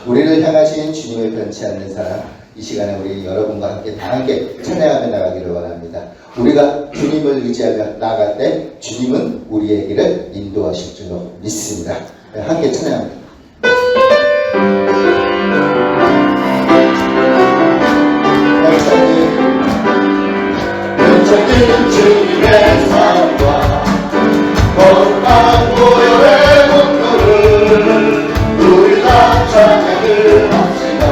우리를 향하신 주님의 변치 않는 사랑, 이 시간에 우리 여러분과 함께 찬양하며 나가기를 원합니다. 우리가 주님을 의지하며 나아갈 때 주님은 우리의 길을 인도하실 줄로 믿습니다. 함께 찬양합니다. 변천진 주님의 사랑과 거룩한 보혈의 공로를 우리 다 찬양을 합시다.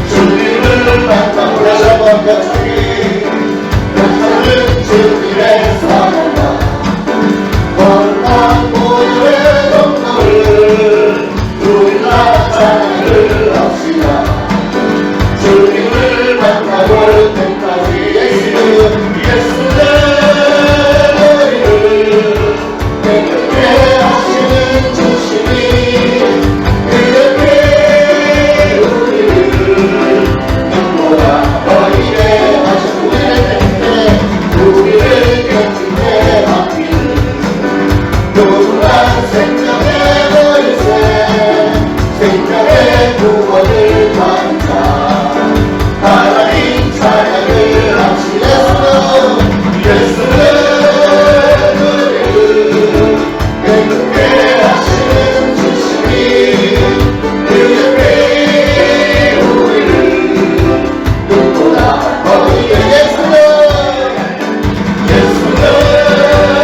주님을 만나고 다시 한번 변천진 주님의 사랑과 거룩한 보혈의 공로를 우리 다 찬양을 합시다. 주님을 만나볼 때까지 예수의 머리를 깨끗게 하시는 주심이 그렇게 우리를 눈보라 버리게 하신 우리를 깨끗게 하기를 노란 생명의 머리새 생명의 구원을 받자 하나님 찬양을 합시다. 예수는 우리를 깨끗게 하시는 주심이 그렇게 우리를 눈보라 버리게 예수는 우리를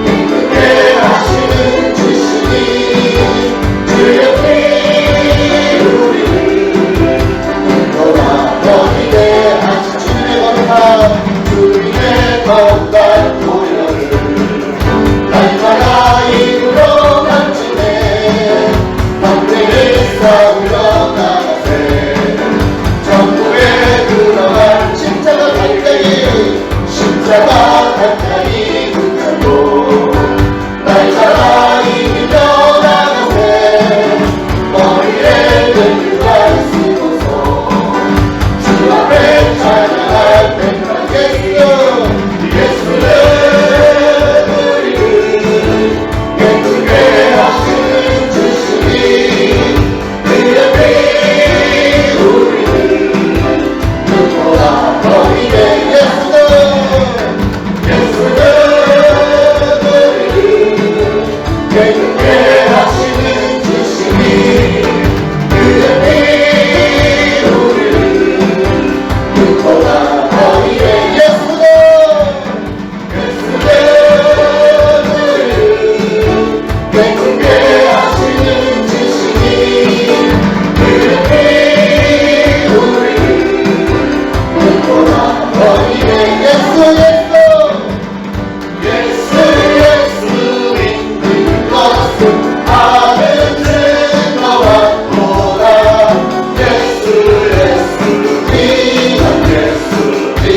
깨끗게 하시는 주심이 그렇게 우리를 눈보라 버리게 하신 주님의 거룩한 보혈을 날마다 입으로 만지네 담대히 싸우러 나가세 전부에 들어간 십자가 가까이 붙잡고 날마다 이기며 나가세 머리에 들과 쓰고서 주 앞에 찬양할 때까지 예수는 우리를 깨끗게 하시는 주심이 그렇게 우리를 눈보라 버리게 예수는 우리를 깨끗게 하시는 주심이 그렇게 우리를 눈보라 버리게 예수는 우리를 깨끗게 하시는 주심이 그렇게 우리를 눈보라 버리게 예수 믿는 것은 아는 증거와 보라 예수 믿는 것 예수 믿는 것은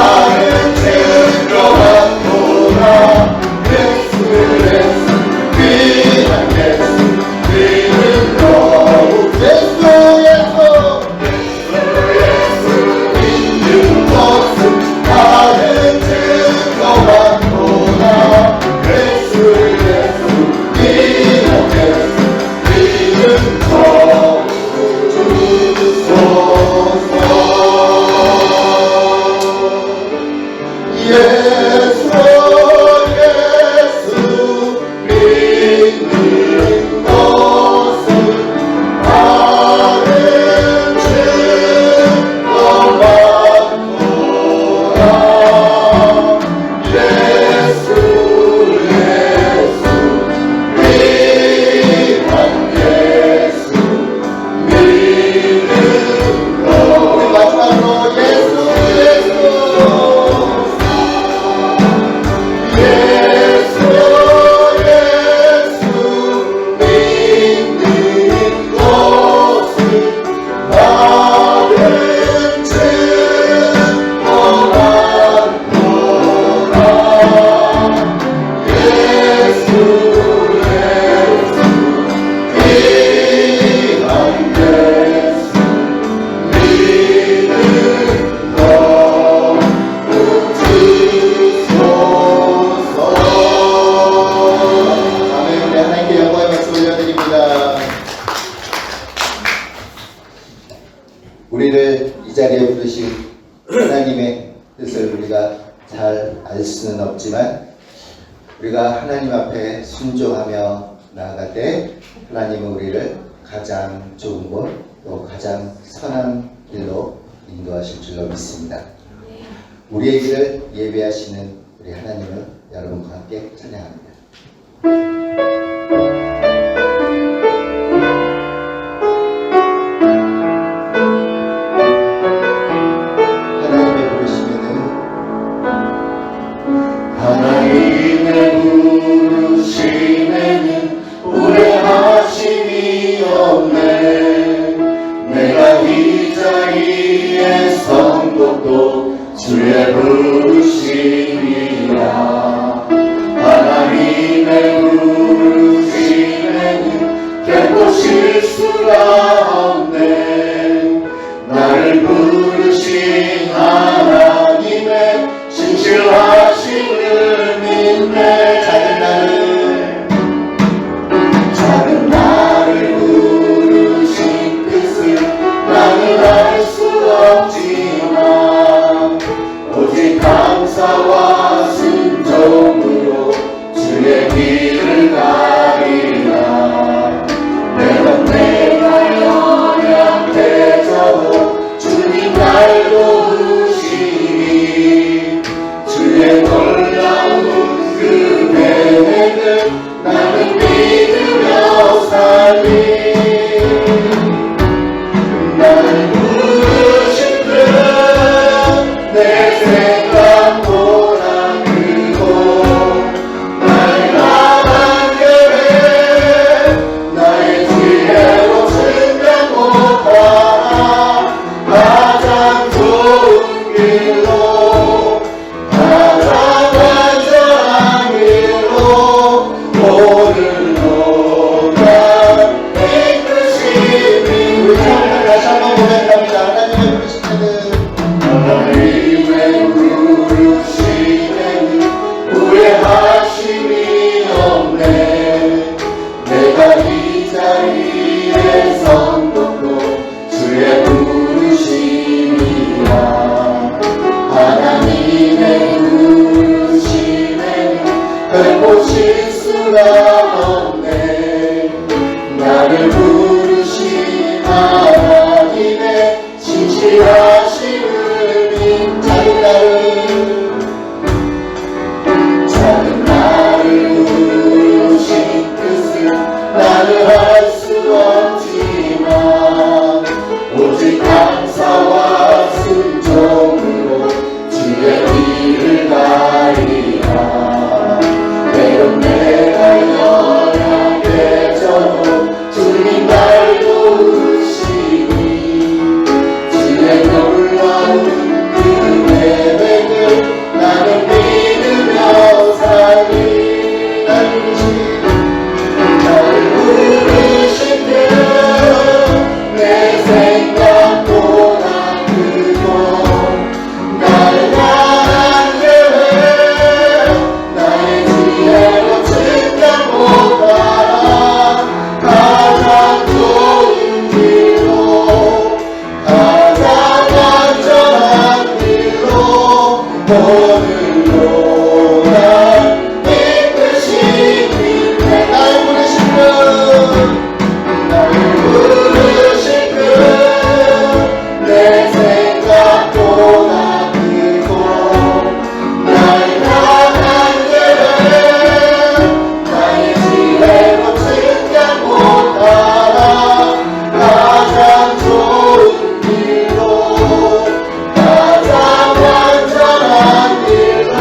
아는 증거와 보라 예수 믿는 것 믿는 것은 아는 증거와 보라 예수 믿는 것 예수 믿는 것은 아는 증거와 보라 예수 믿는 것 우리 마지막으로 예수 뜻을 우리가 잘 알 수는 없지만 우리가 하나님 앞에 순종하며 나아갈 때 하나님은 우리를 가장 좋은 곳, 또 가장 선한 길로 인도하실 줄로 믿습니다. 우리의 길을 예배하시는 우리 하나님을 여러분과 함께 찬양합니다. 하나님의 부르심에는 하나님의 부르심에는 후회하심이 없네. 내가 이 자리에 선 것도 주의 부르심이라. 하나님의 부르심에는 결코 실수가 없네. 나를 부르신 하나님의 진실하심을 믿네. 작은 나를 부르신 뜻을 나는 알 수 없지만 오직 감사와 순종으로 주의 길을 가리라. 매번 내가 연약해져도 주님 날 도우시니 주의 놀라운 그 계획을 나는 믿으며 살리. 나를 부르신 내 생각보다 크고 날 향한 계획 나의 지혜로 증명 못하나 가장 좋은 길로 가장 완전한 길로 오늘도 날 이끄시니. 우리 찬양 다시 한번 고백합니다. 하나님의 부르심에는 후회하심이 없네. 내가 이 자리에 선 것도 주의 부르심이라. 하나님의 부르심에는 결코 실수가 없네. 나를 부르신 하나님의 진실하심을 작은 나를 부르신 뜻을 나는 알 수 없지만 오직 감사와 순종으로 주의 길을 가리라. 때론 내가 연약해져도 주님 날 도우시니 주의 놀라운 그 계획을 나는 믿으며 살리. 나를 부르신 내 생각보다 크고 나를 향한 계획 나의 지혜로 증명 못하나 가장 좋은 길로 가장 완전한 길로 오늘도 날 이끄시니. 날 부르신 내 생각보다 크고 날 향한 계획 나의 지혜로 증명 못하나 가장 좋은 길로 가장 완전한 길로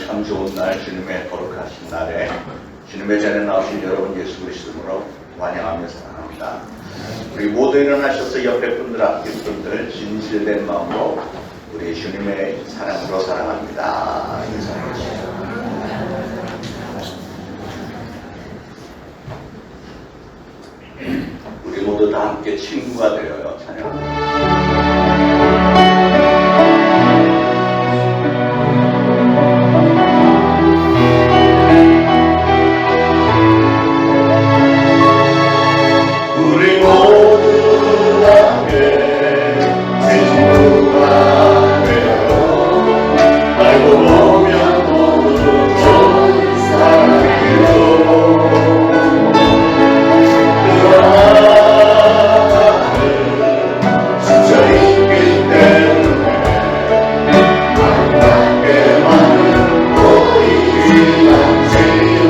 참 좋은 날, 주님의 거룩하신 날에 주님의 자리에 나오신 여러분 예수 그리스도로 환영하며 사랑합니다. 우리 모두 일어나셔서 옆에 분들, 앞에 분들 진실된 마음으로 우리 주님의 사랑으로 사랑합니다. 인사하시죠. 우리 모두 다 함께 친구가 되어요. 찬양합니다. 우리 모두 함께 친구가 되어 알고 보면 모두 좋은 사람이요 진짜 있기 때문에 아름답게 많은 보이지 않지요.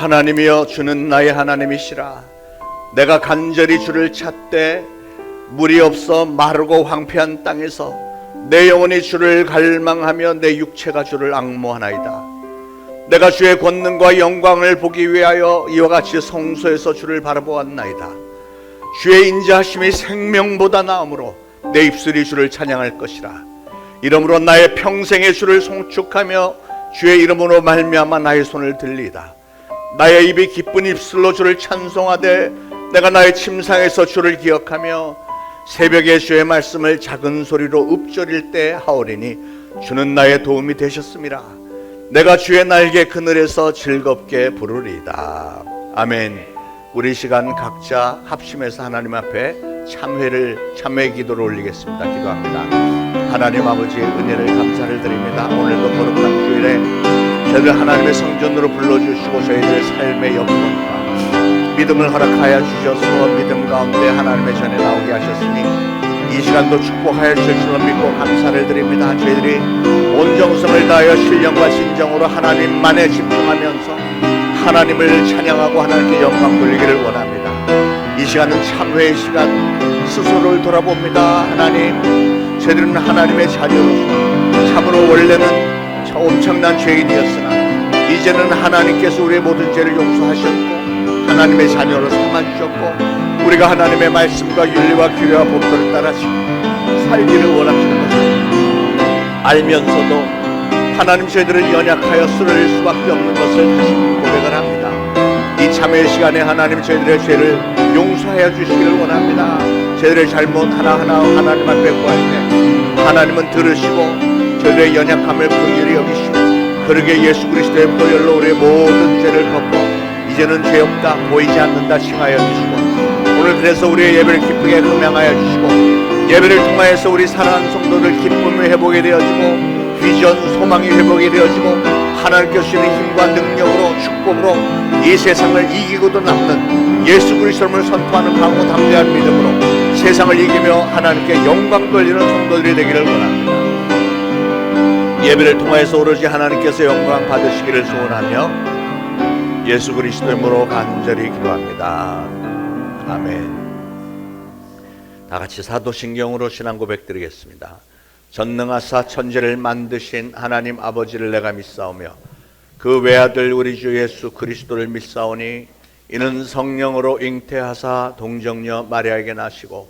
하나님이여 주는 나의 하나님이시라. 내가 간절히 주를 찾되 물이 없어 마르고 황폐한 땅에서 내 영혼이 주를 갈망하며 내 육체가 주를 앙모하나이다. 내가 주의 권능과 영광을 보기 위하여 이와 같이 성소에서 주를 바라보았나이다. 주의 인자하심이 생명보다 나으므로 내 입술이 주를 찬양할 것이라. 이러므로 나의 평생에 주를 송축하며 주의 이름으로 말미암아 나의 손을 들리다. 나의 입이 기쁜 입술로 주를 찬송하되 내가 나의 침상에서 주를 기억하며 새벽에 주의 말씀을 작은 소리로 읊조릴 때 하오리니 주는 나의 도움이 되셨음이라. 내가 주의 날개 그늘에서 즐겁게 부르리이다. 아멘. 우리 시간 각자 합심해서 하나님 앞에 참회 기도를 올리겠습니다. 기도합니다. 하나님 아버지의 은혜를 감사를 드립니다. 오늘도 거룩한 주일에 저희들 하나님의 성전으로 불러주시고 저희들의 삶의 여건과 믿음을 허락하여 주셔서 믿음 가운데 하나님의 전에 나오게 하셨으니 이 시간도 축복하여 주실 줄로 믿고 감사를 드립니다. 저희들이 온 정성을 다하여 신령과 진정으로 하나님만에 집중하면서 하나님을 찬양하고 하나님께 영광 돌리기를 원합니다. 이 시간은 참회의 시간, 스스로를 돌아봅니다. 하나님, 저희들은 하나님의 자녀로서 참으로 원래는 엄청난 죄인이었으나 이제는 하나님께서 우리의 모든 죄를 용서하셨고 하나님의 자녀로 삼아주셨고 우리가 하나님의 말씀과 윤리와 규례와 법도를 따라 살기를 원하시는 것을 알면서도 하나님 저희들을 연약하여 쓰러질 수밖에 없는 것을 다시 고백을 합니다. 이 참회의 시간에 하나님 저희들의 죄를 용서하여 주시기를 원합니다. 저희들의 잘못 하나하나 하나님 앞에 구할 때 하나님은 들으시고 저희들의 연약함을 긍휼히 여기시고 그러게 예수 그리스도의 보혈로 우리의 모든 죄를 덮어 이제는 죄 없다 보이지 않는다 칭하여 주시고 오늘 그래서 우리의 예배를 기쁘게 음양하여 주시고 예배를 통하여서 우리 사랑하는 성도들 기쁨을 회복이 되어지고 비전 소망이 회복이 되어지고 하나님께서 주시는 힘과 능력으로 축복으로 이 세상을 이기고도 남는 예수 그리스도를 선포하는 강호 담대한 믿음으로 세상을 이기며 하나님께 영광 돌리는 성도들이 되기를 원합니다. 예배를 통하여서 오로지 하나님께서 영광 받으시기를 소원하며 예수 그리스도의 이름으로 간절히 기도합니다. 아멘. 다 같이 사도신경으로 신앙 고백 드리겠습니다. 전능하사 천지를 만드신 하나님 아버지를 내가 믿사오며 그 외아들 우리 주 예수 그리스도를 믿사오니 이는 성령으로 잉태하사 동정녀 마리아에게 나시고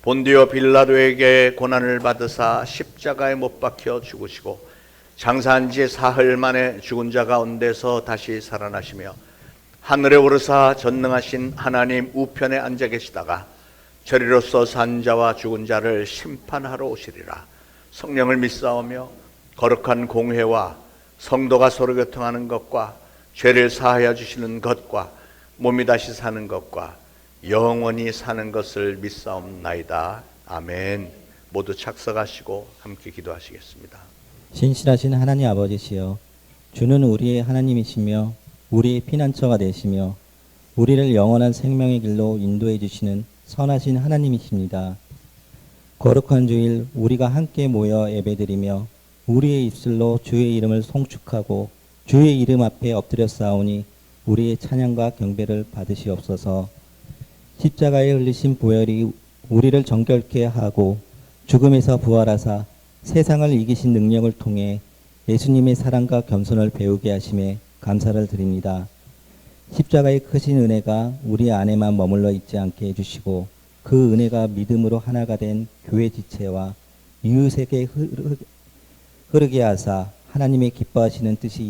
본디오 빌라도에게 고난을 받으사 십자가에 못 박혀 죽으시고 장사한 지 사흘 만에 죽은 자 가운데서 다시 살아나시며 하늘에 오르사 전능하신 하나님 우편에 앉아 계시다가 저리로서 산 자와 죽은 자를 심판하러 오시리라. 성령을 믿사오며 거룩한 공회와 성도가 서로 교통하는 것과 죄를 사하여 주시는 것과 몸이 다시 사는 것과 영원히 사는 것을 믿사옵나이다. 아멘. 모두 착석하시고 함께 기도하시겠습니다. 신실하신 하나님 아버지시여, 주는 우리의 하나님이시며 우리의 피난처가 되시며 우리를 영원한 생명의 길로 인도해 주시는 선하신 하나님이십니다. 거룩한 주일 우리가 함께 모여 예배드리며 우리의 입술로 주의 이름을 송축하고 주의 이름 앞에 엎드려 싸우니 우리의 찬양과 경배를 받으시옵소서. 십자가에 흘리신 보혈이 우리를 정결케 하고 죽음에서 부활하사 세상을 이기신 능력을 통해 예수님의 사랑과 겸손을 배우게 하심에 감사를 드립니다. 십자가의 크신 은혜가 우리 안에만 머물러 있지 않게 해주시고 그 은혜가 믿음으로 하나가 된 교회 지체와 이웃에게 흐르게 하사 하나님의 기뻐하시는 뜻이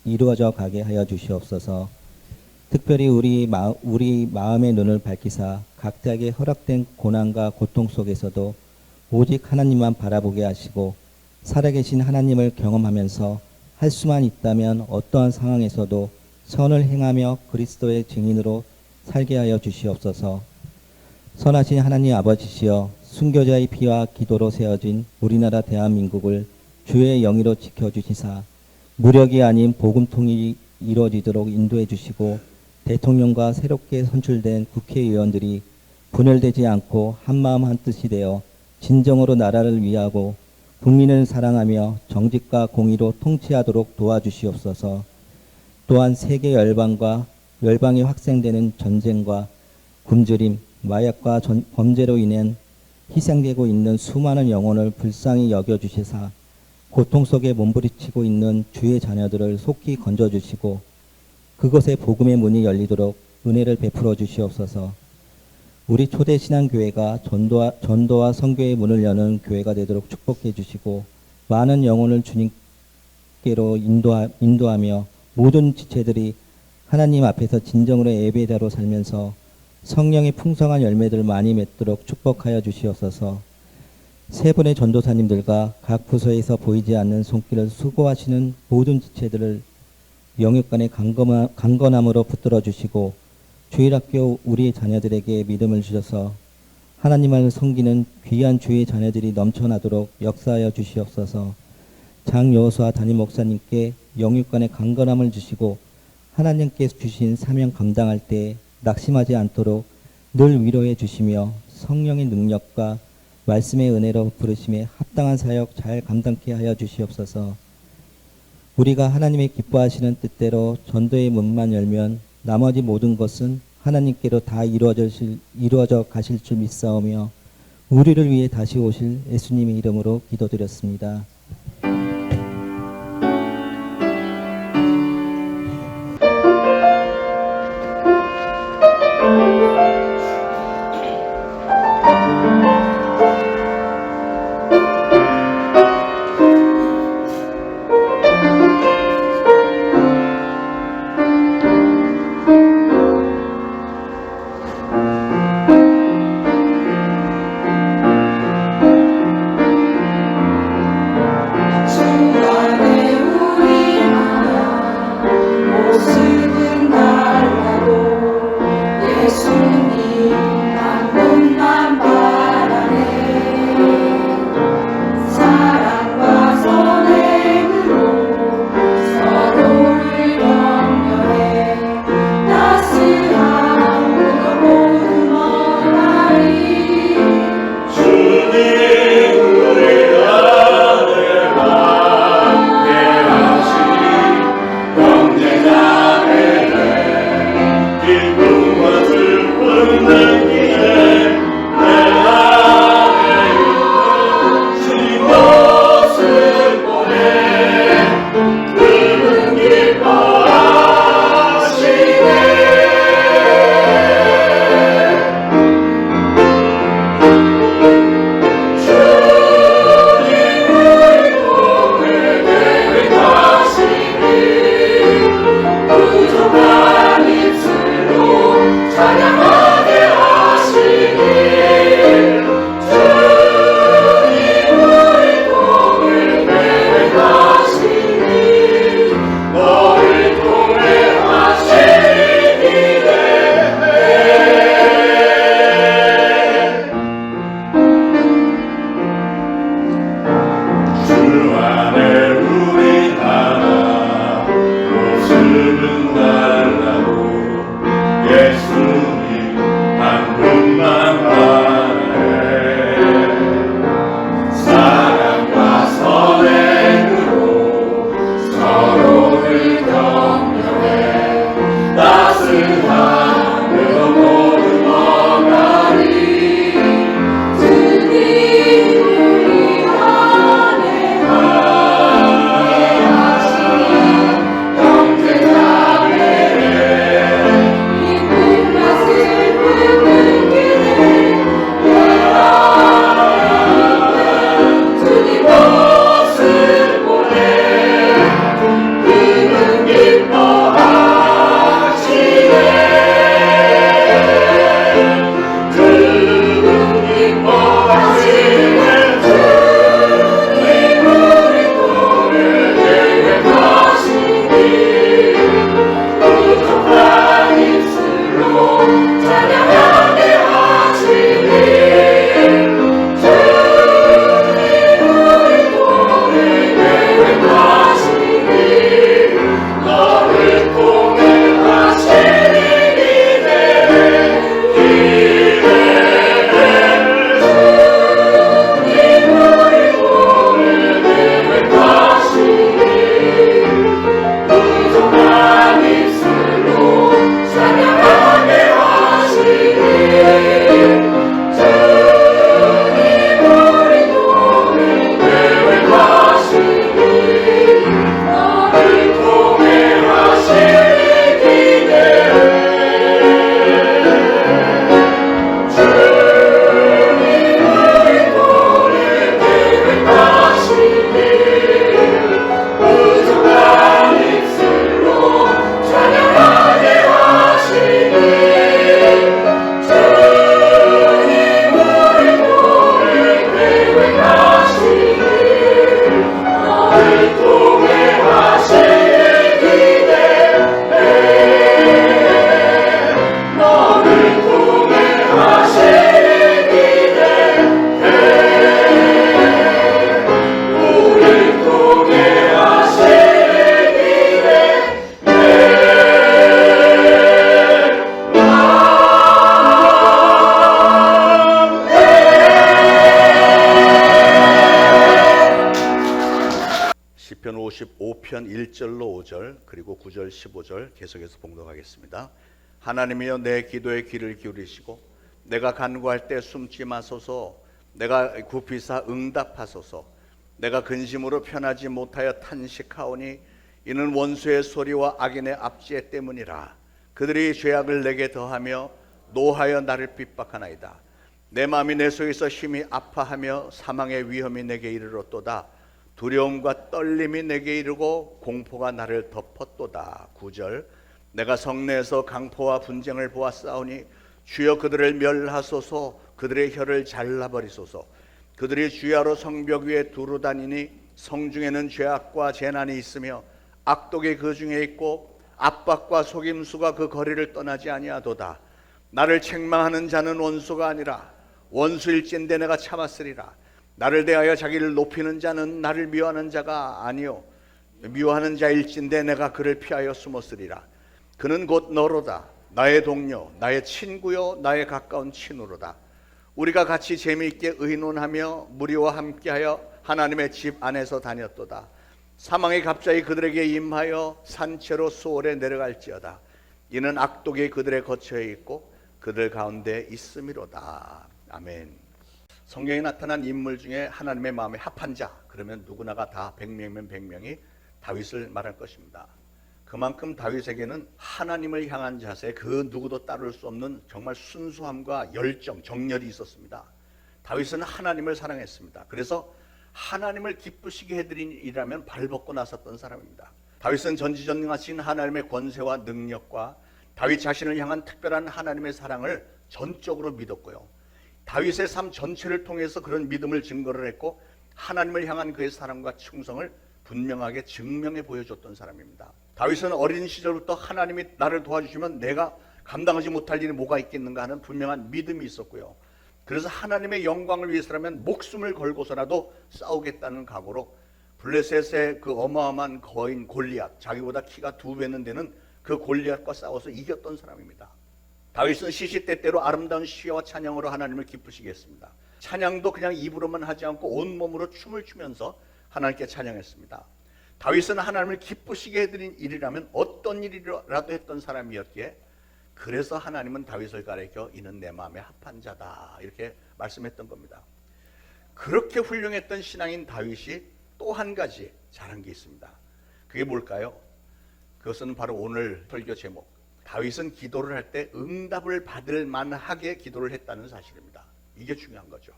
이루어져 가게 하여 주시옵소서. 특별히 우리 마음의 눈을 밝히사 각자에게 허락된 고난과 고통 속에서도 오직 하나님만 바라보게 하시고 살아계신 하나님을 경험하면서 할 수만 있다면 어떠한 상황에서도 선을 행하며 그리스도의 증인으로 살게 하여 주시옵소서. 선하신 하나님 아버지시여, 순교자의 피와 기도로 세워진 우리나라 대한민국을 주의 영의로 지켜주시사 무력이 아닌 복음통일이 이루어지도록 인도해 주시고 대통령과 새롭게 선출된 국회의원들이 분열되지 않고 한마음 한뜻이 되어 진정으로 나라를 위하고 국민을 사랑하며 정직과 공의로 통치하도록 도와주시옵소서. 또한 세계 열방이 확산되는 전쟁과 굶주림, 마약과 범죄로 인해 희생되고 있는 수많은 영혼을 불쌍히 여겨주시사 고통 속에 몸부림치고 있는 주의 자녀들을 속히 건져주시고 그곳에 복음의 문이 열리도록 은혜를 베풀어 주시옵소서. 우리 초대신앙교회가 전도와 선교의 문을 여는 교회가 되도록 축복해 주시고 많은 영혼을 주님께로 인도하며 모든 지체들이 하나님 앞에서 진정으로 예배자로 살면서 성령의 풍성한 열매들을 많이 맺도록 축복하여 주시옵소서. 세 분의 전도사님들과 각 부서에서 보이지 않는 손길을 수고하시는 모든 지체들을 영육간의 강건함으로 붙들어 주시고 주일학교 우리 자녀들에게 믿음을 주셔서 하나님을 섬기는 귀한 주의 자녀들이 넘쳐나도록 역사하여 주시옵소서. 장여호수아 담임 목사님께 영육간의 강건함을 주시고 하나님께서 주신 사명 감당할 때 낙심하지 않도록 늘 위로해 주시며 성령의 능력과 말씀의 은혜로 부르심에 합당한 사역 잘 감당케 하여 주시옵소서. 우리가 하나님의 기뻐하시는 뜻대로 전도의 문만 열면 나머지 모든 것은 하나님께로 다 이루어져 가실 줄 믿사오며 우리를 위해 다시 오실 예수님의 이름으로 기도드렸습니다. 55편 1절로 5절 그리고 9절 15절 계속해서 봉독하겠습니다. 하나님이여 내 기도에 귀를 기울이시고 내가 간구할 때 숨지 마소서. 내가 굽히사 응답하소서. 내가 근심으로 편하지 못하여 탄식하오니 이는 원수의 소리와 악인의 압제 때문이라. 그들이 죄악을 내게 더하며 노하여 나를 핍박하나이다. 내 마음이 내 속에서 힘이 아파하며 사망의 위험이 내게 이르렀도다. 두려움과 떨림이 내게 이르고 공포가 나를 덮었도다. 9절 내가 성내에서 강포와 분쟁을 보았사오니 주여 그들을 멸하소서. 그들의 혀를 잘라버리소서. 그들이 주야로 성벽 위에 두루 다니니 성중에는 죄악과 재난이 있으며 악독이 그 중에 있고 압박과 속임수가 그 거리를 떠나지 아니하도다. 나를 책망하는 자는 원수가 아니라 원수일진데 내가 참았으리라. 나를 대하여 자기를 높이는 자는 나를 미워하는 자가 아니요 미워하는 자일진데 내가 그를 피하여 숨었으리라. 그는 곧 너로다. 나의 동료, 나의 친구요, 나의 가까운 친구로다. 우리가 같이 재미있게 의논하며 무리와 함께하여 하나님의 집 안에서 다녔도다. 사망이 갑자기 그들에게 임하여 산채로 수월에 내려갈지어다. 이는 악독이 그들의 거처에 있고 그들 가운데 있음이로다. 아멘. 성경에 나타난 인물 중에 하나님의 마음에 합한 자, 그러면 누구나가 다 100명이면 100명이 다윗을 말할 것입니다. 그만큼 다윗에게는 하나님을 향한 자세, 그 누구도 따를 수 없는 정말 순수함과 열정, 정열이 있었습니다. 다윗은 하나님을 사랑했습니다. 그래서 하나님을 기쁘시게 해드린 일이라면 발벗고 나섰던 사람입니다. 다윗은 전지전능하신 하나님의 권세와 능력과 다윗 자신을 향한 특별한 하나님의 사랑을 전적으로 믿었고요. 다윗의 삶 전체를 통해서 그런 믿음을 증거를 했고 하나님을 향한 그의 사랑과 충성을 분명하게 증명해 보여줬던 사람입니다. 다윗은 어린 시절부터 하나님이 나를 도와주시면 내가 감당하지 못할 일이 뭐가 있겠는가 하는 분명한 믿음이 있었고요. 그래서 하나님의 영광을 위해서라면 목숨을 걸고서라도 싸우겠다는 각오로 블레셋의 그 어마어마한 거인 골리앗, 자기보다 키가 2배는 되는 그 골리앗과 싸워서 이겼던 사람입니다. 다윗은 시시때때로 아름다운 시와 찬양으로 하나님을 기쁘시게 했습니다. 찬양도 그냥 입으로만 하지 않고 온몸으로 춤을 추면서 하나님께 찬양했습니다. 다윗은 하나님을 기쁘시게 해드린 일이라면 어떤 일이라도 했던 사람이었기에 그래서 하나님은 다윗을 가리켜 이는 내 마음에 합한 자다 이렇게 말씀했던 겁니다. 그렇게 훌륭했던 신앙인 다윗이 또 한 가지 잘한 게 있습니다. 그게 뭘까요? 그것은 바로 오늘 설교 제목, 다윗은 기도를 할 때 응답을 받을 만하게 기도를 했다는 사실입니다. 이게 중요한 거죠.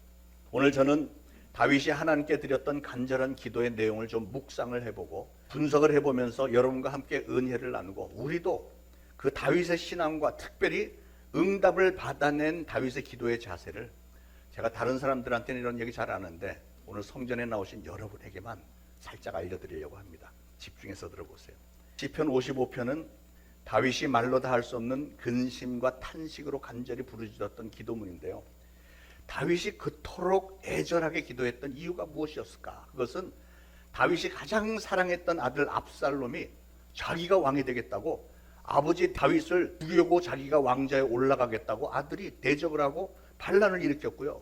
오늘 저는 다윗이 하나님께 드렸던 간절한 기도의 내용을 좀 묵상을 해보고 분석을 해보면서 여러분과 함께 은혜를 나누고 우리도 그 다윗의 신앙과 특별히 응답을 받아낸 다윗의 기도의 자세를 제가 다른 사람들한테는 이런 얘기 잘 아는데 오늘 성전에 나오신 여러분에게만 살짝 알려드리려고 합니다. 집중해서 들어보세요. 시편 55편은 다윗이 말로 다 할 수 없는 근심과 탄식으로 간절히 부르짖었던 기도문인데요. 다윗이 그토록 애절하게 기도했던 이유가 무엇이었을까? 그것은 다윗이 가장 사랑했던 아들 압살롬이 자기가 왕이 되겠다고 아버지 다윗을 죽이려고 자기가 왕자에 올라가겠다고 아들이 대적을 하고 반란을 일으켰고요.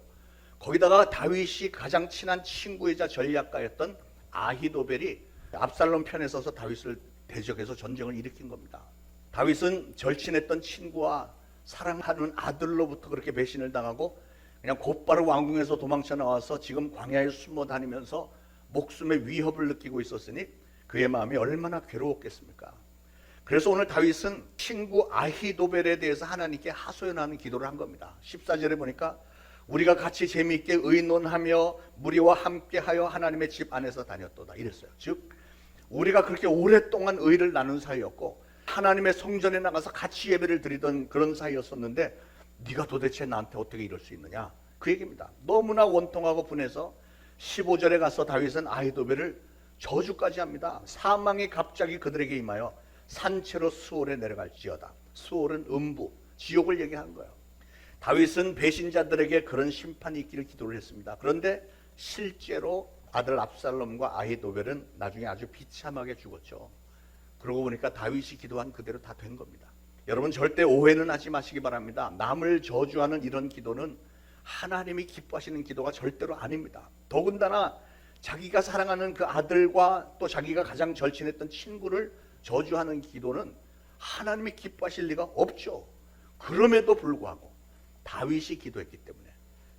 거기다가 다윗이 가장 친한 친구이자 전략가였던 아히도벨이 압살롬 편에 서서 다윗을 대적해서 전쟁을 일으킨 겁니다. 다윗은 절친했던 친구와 사랑하는 아들로부터 그렇게 배신을 당하고 그냥 곧바로 왕궁에서 도망쳐 나와서 지금 광야에 숨어 다니면서 목숨의 위협을 느끼고 있었으니 그의 마음이 얼마나 괴로웠겠습니까? 그래서 오늘 다윗은 친구 아히도벨에 대해서 하나님께 하소연하는 기도를 한 겁니다. 14절에 보니까 우리가 같이 재미있게 의논하며 무리와 함께하여 하나님의 집 안에서 다녔도다 이랬어요. 즉 우리가 그렇게 오랫동안 의를 나눈 사이였고 하나님의 성전에 나가서 같이 예배를 드리던 그런 사이였었는데 네가 도대체 나한테 어떻게 이럴 수 있느냐? 그 얘기입니다. 너무나 원통하고 분해서 15절에 가서 다윗은 아히도벨을 저주까지 합니다. 사망이 갑자기 그들에게 임하여 산채로 수월에 내려갈지어다. 수월은 음부, 지옥을 얘기한 거예요. 다윗은 배신자들에게 그런 심판이 있기를 기도를 했습니다. 그런데 실제로 아들 압살롬과 아히도벨은 나중에 아주 비참하게 죽었죠. 그러고 보니까 다윗이 기도한 그대로 다 된 겁니다. 여러분 절대 오해는 하지 마시기 바랍니다. 남을 저주하는 이런 기도는 하나님이 기뻐하시는 기도가 절대로 아닙니다. 더군다나 자기가 사랑하는 그 아들과 또 자기가 가장 절친했던 친구를 저주하는 기도는 하나님이 기뻐하실 리가 없죠. 그럼에도 불구하고 다윗이 기도했기 때문에,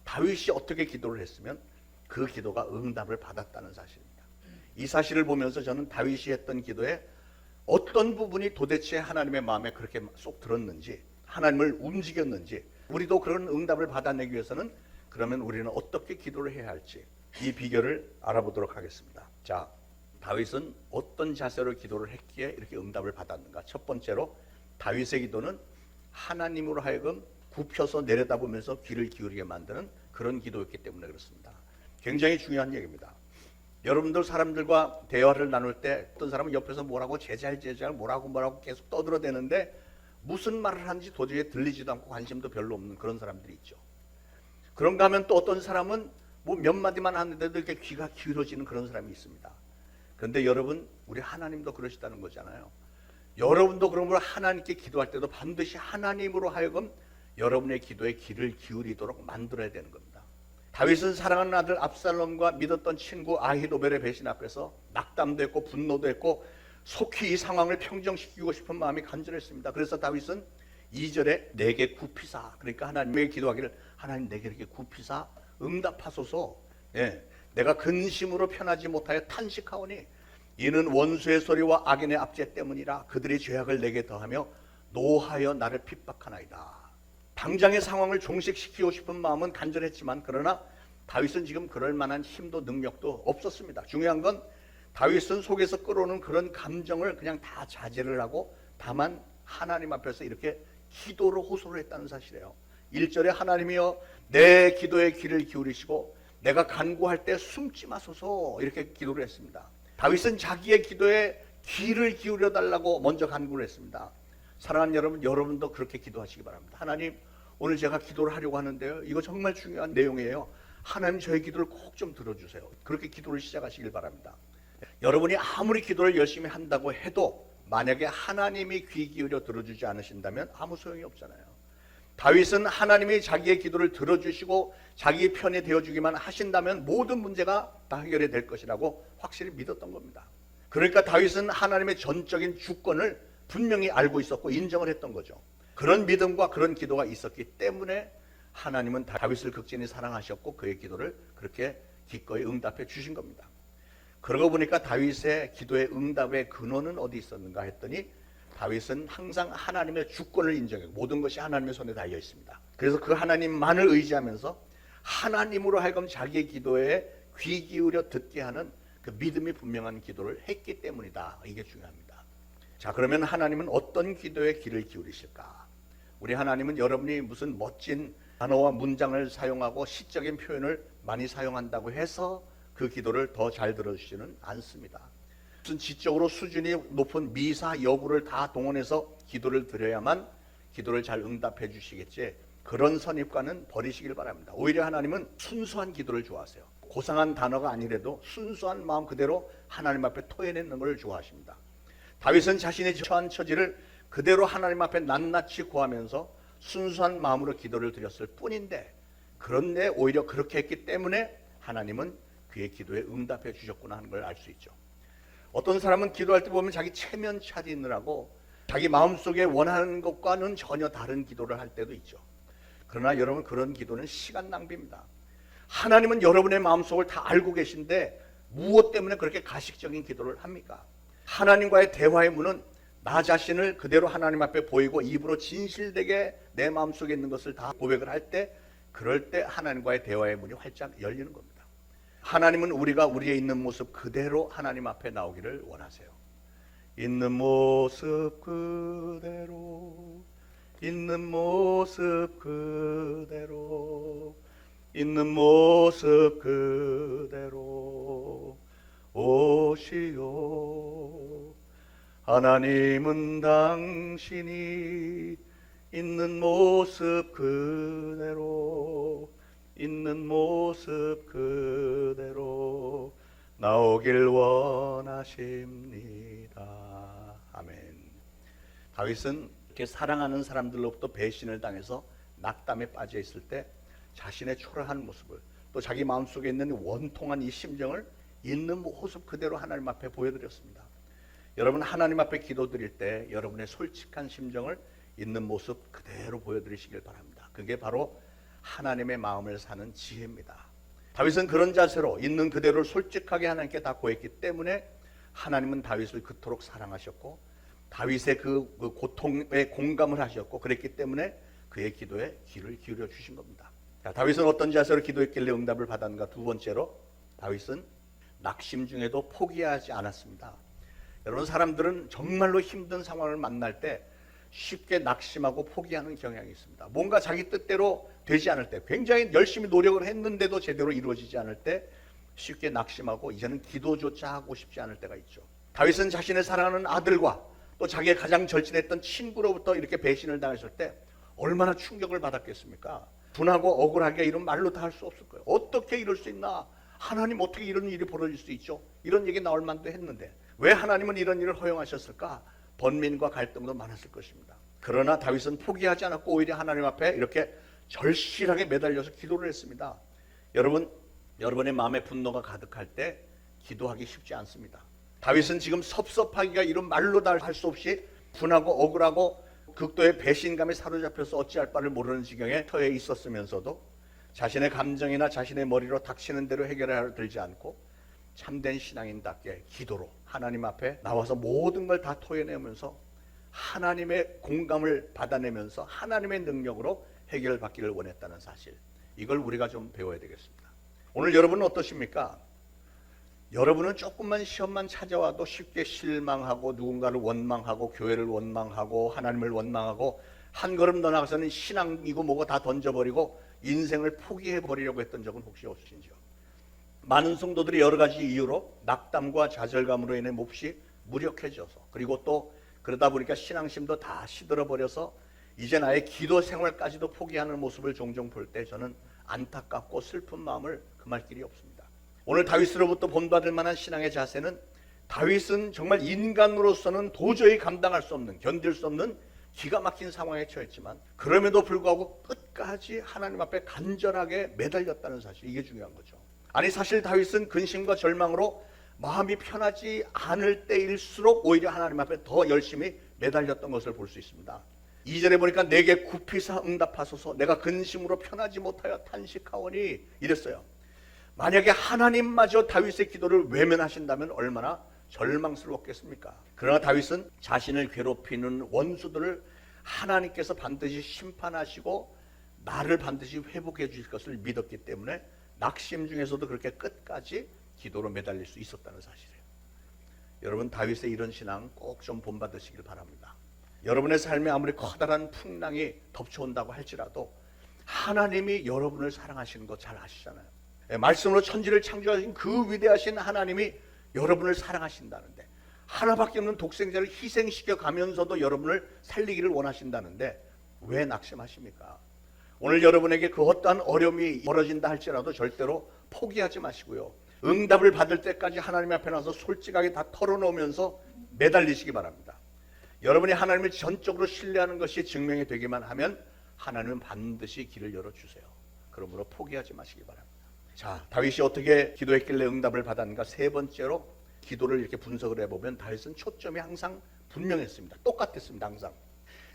다윗이 어떻게 기도를 했으면 그 기도가 응답을 받았다는 사실입니다. 이 사실을 보면서 저는 다윗이 했던 기도에 어떤 부분이 도대체 하나님의 마음에 그렇게 쏙 들었는지, 하나님을 움직였는지, 우리도 그런 응답을 받아내기 위해서는 그러면 우리는 어떻게 기도를 해야 할지 이 비결을 알아보도록 하겠습니다. 자, 다윗은 어떤 자세로 기도를 했기에 이렇게 응답을 받았는가? 첫 번째로 다윗의 기도는 하나님으로 하여금 굽혀서 내려다보면서 귀를 기울이게 만드는 그런 기도였기 때문에 그렇습니다. 굉장히 중요한 얘기입니다. 여러분들 사람들과 대화를 나눌 때 어떤 사람은 옆에서 뭐라고 제잘 뭐라고 계속 떠들어대는데 무슨 말을 하는지 도저히 들리지도 않고 관심도 별로 없는 그런 사람들이 있죠. 그런가 하면 또 어떤 사람은 뭐 몇 마디만 하는데도 이렇게 귀가 기울어지는 그런 사람이 있습니다. 그런데 여러분, 우리 하나님도 그러시다는 거잖아요. 여러분도 그러므로 하나님께 기도할 때도 반드시 하나님으로 하여금 여러분의 기도에 귀를 기울이도록 만들어야 되는 겁니다. 다윗은 사랑하는 아들 압살롬과 믿었던 친구 아히도벨의 배신 앞에서 낙담도 했고 분노도 했고 속히 이 상황을 평정시키고 싶은 마음이 간절했습니다. 그래서 다윗은 2절에 내게 굽히사, 그러니까 하나님에게 기도하기를 하나님 내게 이렇게 굽히사 응답하소서. 예, 내가 근심으로 편하지 못하여 탄식하오니 이는 원수의 소리와 악인의 압제 때문이라. 그들이 죄악을 내게 더하며 노하여 나를 핍박하나이다. 당장의 상황을 종식시키고 싶은 마음은 간절했지만 그러나 다윗은 지금 그럴 만한 힘도 능력도 없었습니다. 중요한 건 다윗은 속에서 끌어오는 그런 감정을 그냥 다 자제를 하고 다만 하나님 앞에서 이렇게 기도로 호소를 했다는 사실이에요. 1절에 하나님이여 내 기도에 귀를 기울이시고 내가 간구할 때 숨지 마소서, 이렇게 기도를 했습니다. 다윗은 자기의 기도에 귀를 기울여 달라고 먼저 간구를 했습니다. 사랑하는 여러분, 여러분도 그렇게 기도하시기 바랍니다. 하나님, 오늘 제가 기도를 하려고 하는데요, 이거 정말 중요한 내용이에요. 하나님 저의 기도를 꼭 좀 들어주세요. 그렇게 기도를 시작하시길 바랍니다. 여러분이 아무리 기도를 열심히 한다고 해도 만약에 하나님이 귀 기울여 들어주지 않으신다면 아무 소용이 없잖아요. 다윗은 하나님이 자기의 기도를 들어주시고 자기 편이 되어주기만 하신다면 모든 문제가 다 해결이 될 것이라고 확실히 믿었던 겁니다. 그러니까 다윗은 하나님의 전적인 주권을 분명히 알고 있었고 인정을 했던 거죠. 그런 믿음과 그런 기도가 있었기 때문에 하나님은 다윗을 극진히 사랑하셨고 그의 기도를 그렇게 기꺼이 응답해 주신 겁니다. 그러고 보니까 다윗의 기도의 응답의 근원은 어디 있었는가 했더니 다윗은 항상 하나님의 주권을 인정하고 모든 것이 하나님의 손에 달려 있습니다. 그래서 그 하나님만을 의지하면서 하나님으로 하여금 자기의 기도에 귀 기울여 듣게 하는 그 믿음이 분명한 기도를 했기 때문이다. 이게 중요합니다. 자, 그러면 하나님은 어떤 기도에 귀를 기울이실까? 우리 하나님은 여러분이 무슨 멋진 단어와 문장을 사용하고 시적인 표현을 많이 사용한다고 해서 그 기도를 더 잘 들어주지는 않습니다. 무슨 지적으로 수준이 높은 미사 여구를 다 동원해서 기도를 드려야만 기도를 잘 응답해 주시겠지, 그런 선입관은 버리시길 바랍니다. 오히려 하나님은 순수한 기도를 좋아하세요. 고상한 단어가 아니라도 순수한 마음 그대로 하나님 앞에 토해내는 걸 좋아하십니다. 다윗은 자신의 처한 처지를 그대로 하나님 앞에 낱낱이 구하면서 순수한 마음으로 기도를 드렸을 뿐인데, 그런데 오히려 그렇게 했기 때문에 하나님은 그의 기도에 응답해 주셨구나 하는 걸 알 수 있죠. 어떤 사람은 기도할 때 보면 자기 체면 차리느라고 자기 마음속에 원하는 것과는 전혀 다른 기도를 할 때도 있죠. 그러나 여러분, 그런 기도는 시간 낭비입니다. 하나님은 여러분의 마음속을 다 알고 계신데 무엇 때문에 그렇게 가식적인 기도를 합니까? 하나님과의 대화의 문은 나 자신을 그대로 하나님 앞에 보이고 입으로 진실되게 내 마음속에 있는 것을 다 고백을 할 때, 그럴 때 하나님과의 대화의 문이 활짝 열리는 겁니다. 하나님은 우리가 우리의 있는 모습 그대로 하나님 앞에 나오기를 원하세요. 있는 모습 그대로, 있는 모습 그대로, 있는 모습 그대로 오시오. 하나님은 당신이 있는 모습 그대로, 있는 모습 그대로 나오길 원하십니다. 아멘. 다윗은 이렇게 사랑하는 사람들로부터 배신을 당해서 낙담에 빠져 있을 때 자신의 초라한 모습을, 또 자기 마음속에 있는 원통한 이 심정을 있는 모습 그대로 하나님 앞에 보여드렸습니다. 여러분 하나님 앞에 기도드릴 때 여러분의 솔직한 심정을 있는 모습 그대로 보여드리시길 바랍니다. 그게 바로 하나님의 마음을 사는 지혜입니다. 다윗은 그런 자세로 있는 그대로를 솔직하게 하나님께 다 고했기 때문에 하나님은 다윗을 그토록 사랑하셨고 다윗의 그 고통에 공감을 하셨고 그랬기 때문에 그의 기도에 귀를 기울여 주신 겁니다. 자, 다윗은 어떤 자세로 기도했길래 응답을 받았는가? 두 번째로 다윗은 낙심 중에도 포기하지 않았습니다. 여러분 사람들은 정말로 힘든 상황을 만날 때 쉽게 낙심하고 포기하는 경향이 있습니다. 뭔가 자기 뜻대로 되지 않을 때 굉장히 열심히 노력을 했는데도 제대로 이루어지지 않을 때 쉽게 낙심하고 이제는 기도조차 하고 싶지 않을 때가 있죠. 다윗은 자신의 사랑하는 아들과 또 자기의 가장 절친했던 친구로부터 이렇게 배신을 당했을 때 얼마나 충격을 받았겠습니까? 분하고 억울하게 이런 말로 다 할 수 없을 거예요. 어떻게 이럴 수 있나? 하나님 어떻게 이런 일이 벌어질 수 있죠? 이런 얘기 나올 만도 했는데 왜 하나님은 이런 일을 허용하셨을까? 번민과 갈등도 많았을 것입니다. 그러나 다윗은 포기하지 않았고 오히려 하나님 앞에 이렇게 절실하게 매달려서 기도를 했습니다. 여러분, 여러분의 마음에 분노가 가득할 때 기도하기 쉽지 않습니다. 다윗은 지금 섭섭하기가 이런 말로 다 할 수 없이 분하고 억울하고 극도의 배신감에 사로잡혀서 어찌할 바를 모르는 지경에 처해 있었으면서도 자신의 감정이나 자신의 머리로 닥치는 대로 해결하려 들지 않고 참된 신앙인답게 기도로 하나님 앞에 나와서 모든 걸 다 토해내면서 하나님의 공감을 받아내면서 하나님의 능력으로 해결받기를 원했다는 사실, 이걸 우리가 좀 배워야 되겠습니다. 오늘 여러분은 어떠십니까? 여러분은 조금만 시험만 찾아와도 쉽게 실망하고 누군가를 원망하고 교회를 원망하고 하나님을 원망하고 한 걸음 더 나가서는 신앙이고 뭐고 다 던져버리고 인생을 포기해버리려고 했던 적은 혹시 없으신지요? 많은 성도들이 여러 가지 이유로 낙담과 좌절감으로 인해 몹시 무력해져서 그리고 또 그러다 보니까 신앙심도 다 시들어버려서 이제 나의 기도 생활까지도 포기하는 모습을 종종 볼 때 저는 안타깝고 슬픈 마음을 금할 길이 없습니다. 오늘 다윗으로부터 본받을 만한 신앙의 자세는 다윗은 정말 인간으로서는 도저히 감당할 수 없는, 견딜 수 없는 기가 막힌 상황에 처했지만 그럼에도 불구하고 끝까지 하나님 앞에 간절하게 매달렸다는 사실, 이게 중요한 거죠. 아니 사실 다윗은 근심과 절망으로 마음이 편하지 않을 때일수록 오히려 하나님 앞에 더 열심히 매달렸던 것을 볼 수 있습니다. 2절에 보니까 내게 굽히사 응답하소서 내가 근심으로 편하지 못하여 탄식하오니 이랬어요. 만약에 하나님마저 다윗의 기도를 외면하신다면 얼마나 절망스러웠겠습니까? 그러나 다윗은 자신을 괴롭히는 원수들을 하나님께서 반드시 심판하시고 나를 반드시 회복해 주실 것을 믿었기 때문에 낙심 중에서도 그렇게 끝까지 기도로 매달릴 수 있었다는 사실이에요. 여러분 다윗의 이런 신앙 꼭 좀 본받으시길 바랍니다. 여러분의 삶에 아무리 커다란 풍랑이 덮쳐온다고 할지라도 하나님이 여러분을 사랑하시는 거 잘 아시잖아요. 말씀으로 천지를 창조하신 그 위대하신 하나님이 여러분을 사랑하신다는데 하나밖에 없는 독생자를 희생시켜 가면서도 여러분을 살리기를 원하신다는데 왜 낙심하십니까? 오늘 여러분에게 그 어떠한 어려움이 벌어진다 할지라도 절대로 포기하지 마시고요. 응답을 받을 때까지 하나님 앞에 나서 솔직하게 다 털어놓으면서 매달리시기 바랍니다. 여러분이 하나님을 전적으로 신뢰하는 것이 증명이 되기만 하면 하나님은 반드시 길을 열어주세요. 그러므로 포기하지 마시기 바랍니다. 자, 다윗이 어떻게 기도했길래 응답을 받았는가? 세 번째로 기도를 이렇게 분석을 해보면 다윗은 초점이 항상 분명했습니다. 똑같았습니다. 항상.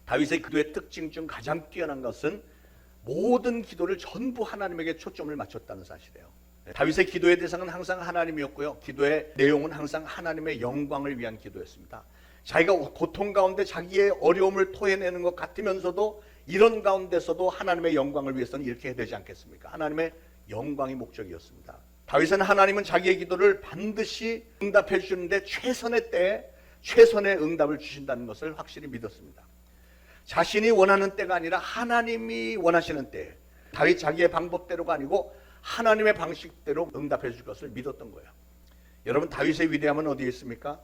다윗의 기도의 특징 중 가장 뛰어난 것은 모든 기도를 전부 하나님에게 초점을 맞췄다는 사실이에요. 다윗의 기도의 대상은 항상 하나님이었고요. 기도의 내용은 항상 하나님의 영광을 위한 기도였습니다. 자기가 고통 가운데 자기의 어려움을 토해내는 것 같으면서도 이런 가운데서도 하나님의 영광을 위해서는 이렇게 해야 되지 않겠습니까? 하나님의 영광이 목적이었습니다. 다윗은 하나님은 자기의 기도를 반드시 응답해 주시는데 최선의 때에 최선의 응답을 주신다는 것을 확실히 믿었습니다. 자신이 원하는 때가 아니라 하나님이 원하시는 때에 다윗 자기의 방법대로가 아니고 하나님의 방식대로 응답해 줄 것을 믿었던 거예요. 여러분 다윗의 위대함은 어디에 있습니까?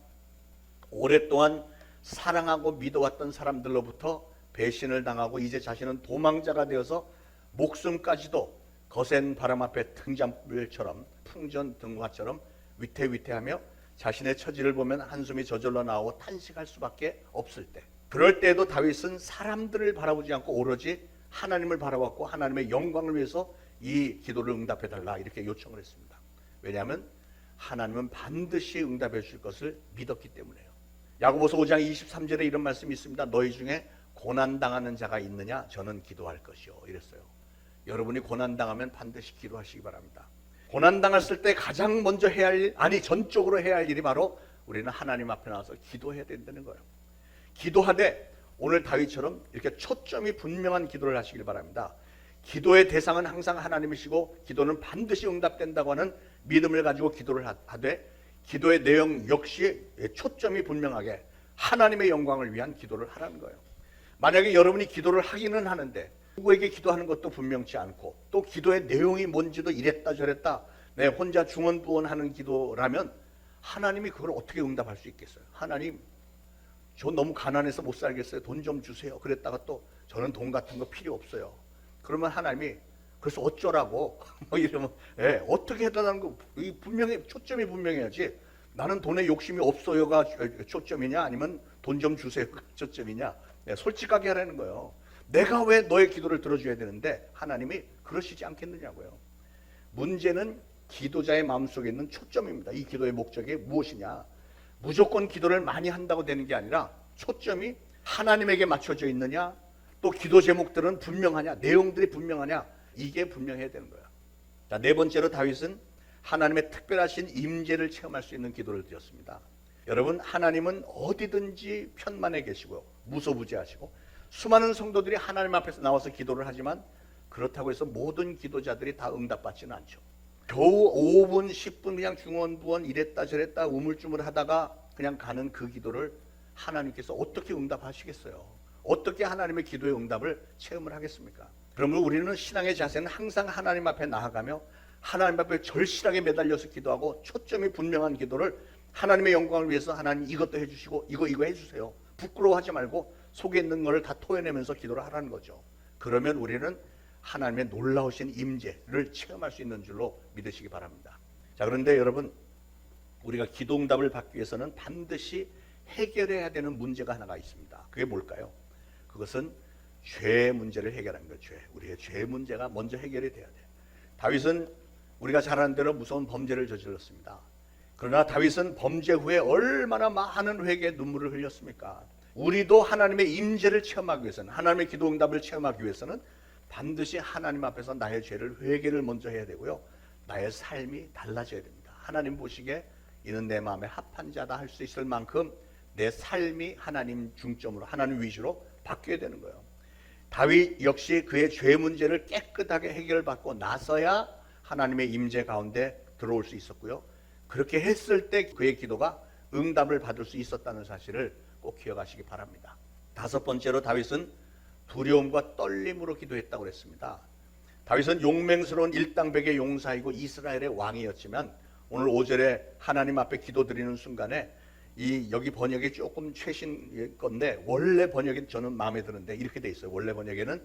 오랫동안 사랑하고 믿어왔던 사람들로부터 배신을 당하고 이제 자신은 도망자가 되어서 목숨까지도 거센 바람 앞에 등잔불처럼 풍전등화처럼 위태위태하며 자신의 처지를 보면 한숨이 저절로 나오고 탄식할 수밖에 없을 때, 그럴 때에도 다윗은 사람들을 바라보지 않고 오로지 하나님을 바라봤고 하나님의 영광을 위해서 이 기도를 응답해달라 이렇게 요청을 했습니다. 왜냐하면 하나님은 반드시 응답해 주실 것을 믿었기 때문에요. 야고보서 5장 23절에 이런 말씀이 있습니다. 너희 중에 고난당하는 자가 있느냐? 저는 기도할 것이요. 이랬어요. 여러분이 고난당하면 반드시 기도하시기 바랍니다. 고난당했을 때 가장 먼저 해야 할 일, 아니 전적으로 해야 할 일이 바로 우리는 하나님 앞에 나와서 기도해야 된다는 거예요. 기도하되 오늘 다윗처럼 이렇게 초점이 분명한 기도를 하시길 바랍니다. 기도의 대상은 항상 하나님이시고 기도는 반드시 응답된다고 하는 믿음을 가지고 기도를 하되 기도의 내용 역시 초점이 분명하게 하나님의 영광을 위한 기도를 하라는 거예요. 만약에 여러분이 기도를 하기는 하는데 누구에게 기도하는 것도 분명치 않고 또 기도의 내용이 뭔지도 이랬다 저랬다 내 혼자 중언부언하는 기도라면 하나님이 그걸 어떻게 응답할 수 있겠어요? 하나님, 저 너무 가난해서 못 살겠어요. 돈 좀 주세요. 그랬다가 또 저는 돈 같은 거 필요 없어요. 그러면 하나님이 그래서 어쩌라고 뭐 이러면 어떻게 해달라는 거 분명히 초점이 분명해야지. 나는 돈에 욕심이 없어요가 초점이냐 아니면 돈 좀 주세요가 초점이냐. 솔직하게 하라는 거예요. 내가 왜 너의 기도를 들어줘야 되는데 하나님이 그러시지 않겠느냐고요. 문제는 기도자의 마음속에 있는 초점입니다. 이 기도의 목적이 무엇이냐. 무조건 기도를 많이 한다고 되는 게 아니라 초점이 하나님에게 맞춰져 있느냐, 또 기도 제목들은 분명하냐, 내용들이 분명하냐, 이게 분명해야 되는 거야. 자, 네 번째로 다윗은 하나님의 특별하신 임재를 체험할 수 있는 기도를 드렸습니다. 여러분, 하나님은 어디든지 편만에 계시고요, 무소부재하시고 수많은 성도들이 하나님 앞에서 나와서 기도를 하지만 그렇다고 해서 모든 기도자들이 다 응답받지는 않죠. 겨우 5분, 10분 그냥 중언부언 이랬다 저랬다 우물쭈물 하다가 그냥 가는 그 기도를 하나님께서 어떻게 응답하시겠어요? 어떻게 하나님의 기도의 응답을 체험을 하겠습니까? 그러므로 우리는 신앙의 자세는 항상 하나님 앞에 나아가며 하나님 앞에 절실하게 매달려서 기도하고 초점이 분명한 기도를 하나님의 영광을 위해서 하나님 이것도 해주시고 이거 해주세요. 부끄러워하지 말고 속에 있는 것을 다 토해내면서 기도를 하라는 거죠. 그러면 우리는 하나님의 놀라우신 임재를 체험할 수 있는 줄로 믿으시기 바랍니다. 자, 그런데 여러분, 우리가 기도 응답을 받기 위해서는 반드시 해결해야 되는 문제가 하나가 있습니다. 그게 뭘까요? 그것은 죄의 문제를 해결하는 거죠. 우리의 죄의 문제가 먼저 해결이 돼야 돼요. 다윗은 우리가 잘 아는 대로 무서운 범죄를 저질렀습니다. 그러나 다윗은 범죄 후에 얼마나 많은 회개의 눈물을 흘렸습니까? 우리도 하나님의 임재를 체험하기 위해서는, 하나님의 기도 응답을 체험하기 위해서는 반드시 하나님 앞에서 나의 죄를 회개를 먼저 해야 되고요, 나의 삶이 달라져야 됩니다. 하나님 보시기에 이는 내 마음에 합한 자다 할 수 있을 만큼 내 삶이 하나님 중점으로, 하나님 위주로 바뀌어야 되는 거예요. 다윗 역시 그의 죄 문제를 깨끗하게 해결받고 나서야 하나님의 임재 가운데 들어올 수 있었고요, 그렇게 했을 때 그의 기도가 응답을 받을 수 있었다는 사실을 꼭 기억하시기 바랍니다. 다섯 번째로 다윗은 두려움과 떨림으로 기도했다고 그랬습니다. 다윗은 용맹스러운 일당백의 용사이고 이스라엘의 왕이었지만 오늘 5절에 하나님 앞에 기도드리는 순간에 여기 번역이 조금 최신 건데 원래 번역이 저는 마음에 드는데 이렇게 돼 있어요. 원래 번역에는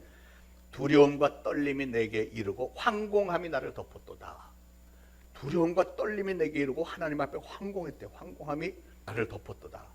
두려움과 떨림이 내게 이르고 황공함이 나를 덮었도다. 두려움과 떨림이 내게 이르고 하나님 앞에 황공했대요. 황공함이 나를 덮었도다.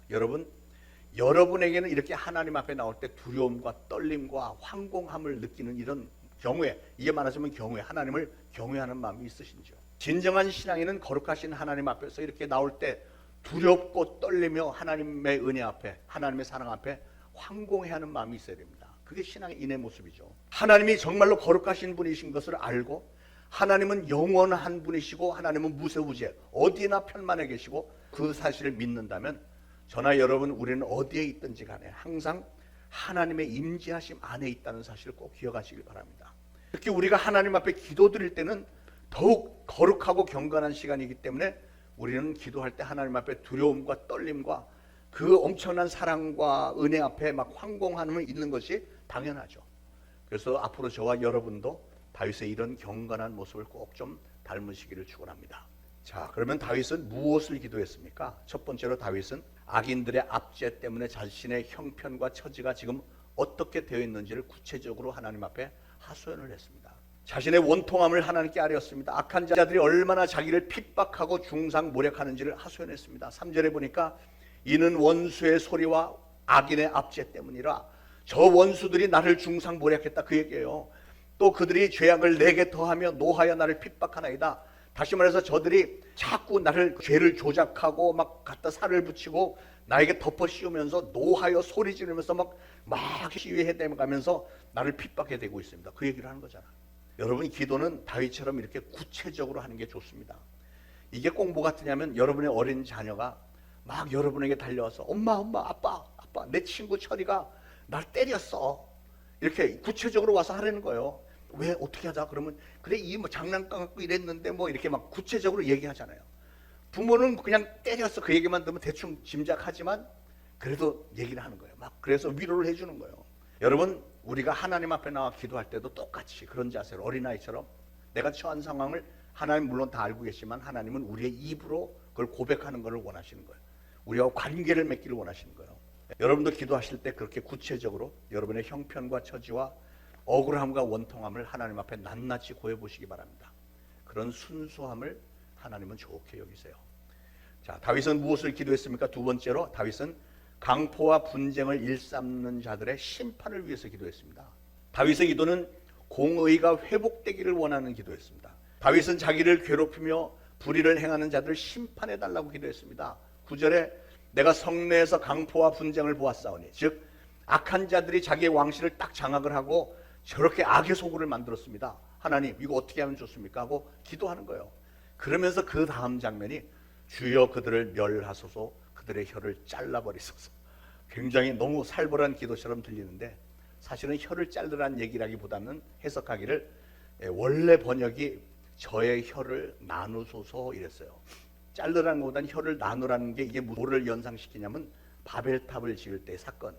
여러분에게는 이렇게 하나님 앞에 나올 때 두려움과 떨림과 황공함을 느끼는 이런 경외, 이게 말하자면 경외, 하나님을 경외하는 마음이 있으신지요? 진정한 신앙인은 거룩하신 하나님 앞에서 이렇게 나올 때 두렵고 떨리며 하나님의 은혜 앞에, 하나님의 사랑 앞에 황공해야 하는 마음이 있어야 됩니다. 그게 신앙인의 모습이죠. 하나님이 정말로 거룩하신 분이신 것을 알고 하나님은 영원한 분이시고 하나님은 무소부재, 어디나 편만해 계시고 그 사실을 믿는다면 저나 여러분, 우리는 어디에 있든지 간에 항상 하나님의 임재하심 안에 있다는 사실을 꼭 기억하시길 바랍니다. 특히 우리가 하나님 앞에 기도드릴 때는 더욱 거룩하고 경건한 시간이기 때문에 우리는 기도할 때 하나님 앞에 두려움과 떨림과 그 엄청난 사랑과 은혜 앞에 막 황공함을 있는 것이 당연하죠. 그래서 앞으로 저와 여러분도 다윗의 이런 경건한 모습을 꼭 좀 닮으시기를 축원합니다. 자, 그러면 다윗은 무엇을 기도했습니까? 첫 번째로 다윗은 악인들의 압제 때문에 자신의 형편과 처지가 지금 어떻게 되어 있는지를 구체적으로 하나님 앞에 하소연을 했습니다. 자신의 원통함을 하나님께 아뢰었습니다. 악한 자들이 얼마나 자기를 핍박하고 중상모략하는지를 하소연했습니다. 3절에 보니까 이는 원수의 소리와 악인의 압제 때문이라. 저 원수들이 나를 중상모략했다, 그 얘기예요. 또 그들이 죄악을 내게 더하며 노하여 나를 핍박하나이다. 다시 말해서 저들이 자꾸 나를 죄를 조작하고 막 갖다 살을 붙이고 나에게 덮어 씌우면서 노하여 소리 지르면서 막 시위해 대가면서 나를 핍박해 대고 있습니다. 그 얘기를 하는 거잖아. 여러분, 기도는 다윗처럼 이렇게 구체적으로 하는 게 좋습니다. 이게 꼭 뭐 같으냐면 여러분의 어린 자녀가 막 여러분에게 달려와서 엄마 아빠 내 친구 철이가 날 때렸어, 이렇게 구체적으로 와서 하라는 거예요. 왜 어떻게 하자 그러면 그래 이 뭐 장난감 갖고 이랬는데 뭐 이렇게 막 구체적으로 얘기하잖아요. 부모는 그냥 때렸어 그 얘기만 들으면 대충 짐작하지만 그래도 얘기를 하는 거예요. 막 그래서 위로를 해주는 거예요. 여러분, 우리가 하나님 앞에 나와 기도할 때도 똑같이 그런 자세로 어린아이처럼 내가 처한 상황을 하나님 물론 다 알고 계시지만 하나님은 우리의 입으로 그걸 고백하는 것을 원하시는 거예요. 우리와 관계를 맺기를 원하시는 거예요. 여러분도 기도하실 때 그렇게 구체적으로 여러분의 형편과 처지와 억울함과 원통함을 하나님 앞에 낱낱이 고해보시기 바랍니다. 그런 순수함을 하나님은 좋게 여기세요. 자, 다윗은 무엇을 기도했습니까? 두 번째로 다윗은 강포와 분쟁을 일삼는 자들의 심판을 위해서 기도했습니다. 다윗의 기도는 공의가 회복되기를 원하는 기도였습니다. 다윗은 자기를 괴롭히며 불의를 행하는 자들을 심판해달라고 기도했습니다. 9절에 내가 성내에서 강포와 분쟁을 보았사오니, 즉 악한 자들이 자기의 왕실을 딱 장악을 하고 저렇게 악의 소굴을 만들었습니다. 하나님 이거 어떻게 하면 좋습니까? 하고 기도하는 거예요. 그러면서 그 다음 장면이 주여 그들을 멸하소서, 그들의 혀를 잘라버리소서. 굉장히 너무 살벌한 기도처럼 들리는데 사실은 혀를 자르라는 얘기라기보다는 해석하기를 원래 번역이 저의 혀를 나누소서 이랬어요. 자르라는 것보다는 혀를 나누라는 게 이게 뭐를 연상시키냐면 바벨탑을 지을 때의 사건.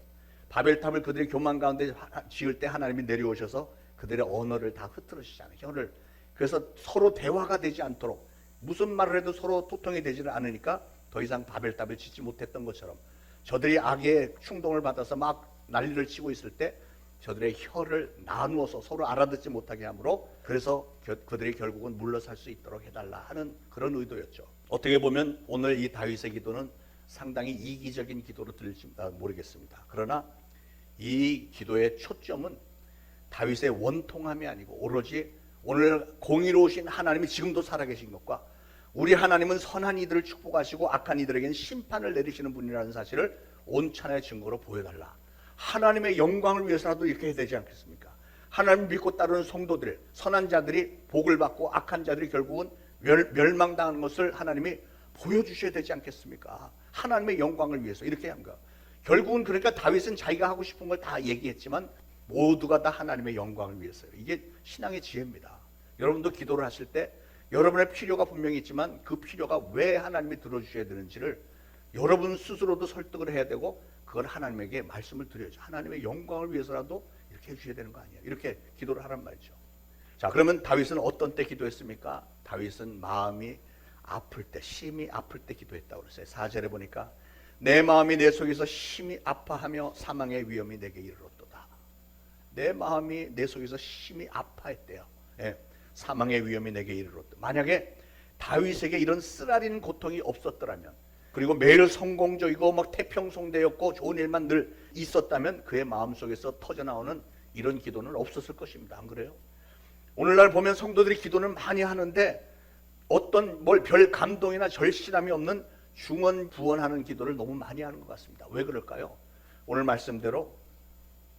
바벨탑을 그들이 교만 가운데 지을 때 하나님이 내려오셔서 그들의 언어를 다 흐트러지잖아요. 혀를. 그래서 서로 대화가 되지 않도록 무슨 말을 해도 서로 소통이 되지를 않으니까 더 이상 바벨탑을 짓지 못했던 것처럼 저들이 악의 충동을 받아서 막 난리를 치고 있을 때 저들의 혀를 나누어서 서로 알아듣지 못하게 하므로 그래서 그들이 결국은 물러설 수 있도록 해달라 하는 그런 의도였죠. 어떻게 보면 오늘 이 다윗의 기도는 상당히 이기적인 기도로 들릴지 모르겠습니다. 그러나 이 기도의 초점은 다윗의 원통함이 아니고 오로지 오늘 공의로우신 하나님이 지금도 살아계신 것과 우리 하나님은 선한 이들을 축복하시고 악한 이들에게는 심판을 내리시는 분이라는 사실을 온찬의 증거로 보여달라. 하나님의 영광을 위해서라도 이렇게 해야 되지 않겠습니까? 하나님 믿고 따르는 성도들, 선한 자들이 복을 받고 악한 자들이 결국은 멸망당하는 것을 하나님이 보여주셔야 되지 않겠습니까? 하나님의 영광을 위해서 이렇게 한 거. 결국은 그러니까 다윗은 자기가 하고 싶은 걸 다 얘기했지만 모두가 다 하나님의 영광을 위해서요. 이게 신앙의 지혜입니다. 여러분도 기도를 하실 때 여러분의 필요가 분명히 있지만 그 필요가 왜 하나님이 들어주셔야 되는지를 여러분 스스로도 설득을 해야 되고 그걸 하나님에게 말씀을 드려야죠. 하나님의 영광을 위해서라도 이렇게 해주셔야 되는 거 아니에요. 이렇게 기도를 하란 말이죠. 자, 그러면 다윗은 어떤 때 기도했습니까? 다윗은 마음이 아플 때, 심히 아플 때 기도했다고 그랬어요. 4절에 보니까 내 마음이 내 속에서 심히 아파하며 사망의 위험이 내게 이르렀도다. 내 마음이 내 속에서 심히 아파했대요. 예, 사망의 위험이 내게 이르렀다. 만약에 다윗에게 이런 쓰라린 고통이 없었더라면, 그리고 매일 성공적이고 막 태평성대였고 좋은 일만 늘 있었다면 그의 마음속에서 터져나오는 이런 기도는 없었을 것입니다. 안 그래요? 오늘날 보면 성도들이 기도는 많이 하는데 어떤 별 감동이나 절실함이 없는 중언부언하는 기도를 너무 많이 하는 것 같습니다. 왜 그럴까요? 오늘 말씀대로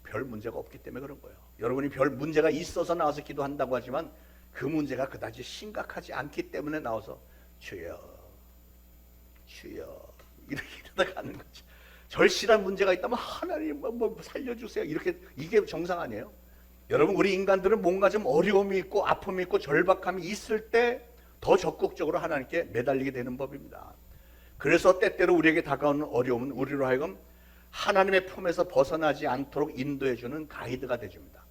별 문제가 없기 때문에 그런 거예요. 여러분이 별 문제가 있어서 나와서 기도한다고 하지만 그 문제가 그다지 심각하지 않기 때문에 나와서 주여 이렇게 이러다가 하는 거죠. 절실한 문제가 있다면 하나님 뭐 살려주세요. 이렇게 이게 정상 아니에요? 여러분, 우리 인간들은 뭔가 좀 어려움이 있고 아픔이 있고 절박함이 있을 때 더 적극적으로 하나님께 매달리게 되는 법입니다. 그래서 때때로 우리에게 다가오는 어려움은 우리로 하여금 하나님의 품에서 벗어나지 않도록 인도해주는 가이드가 되줍니다.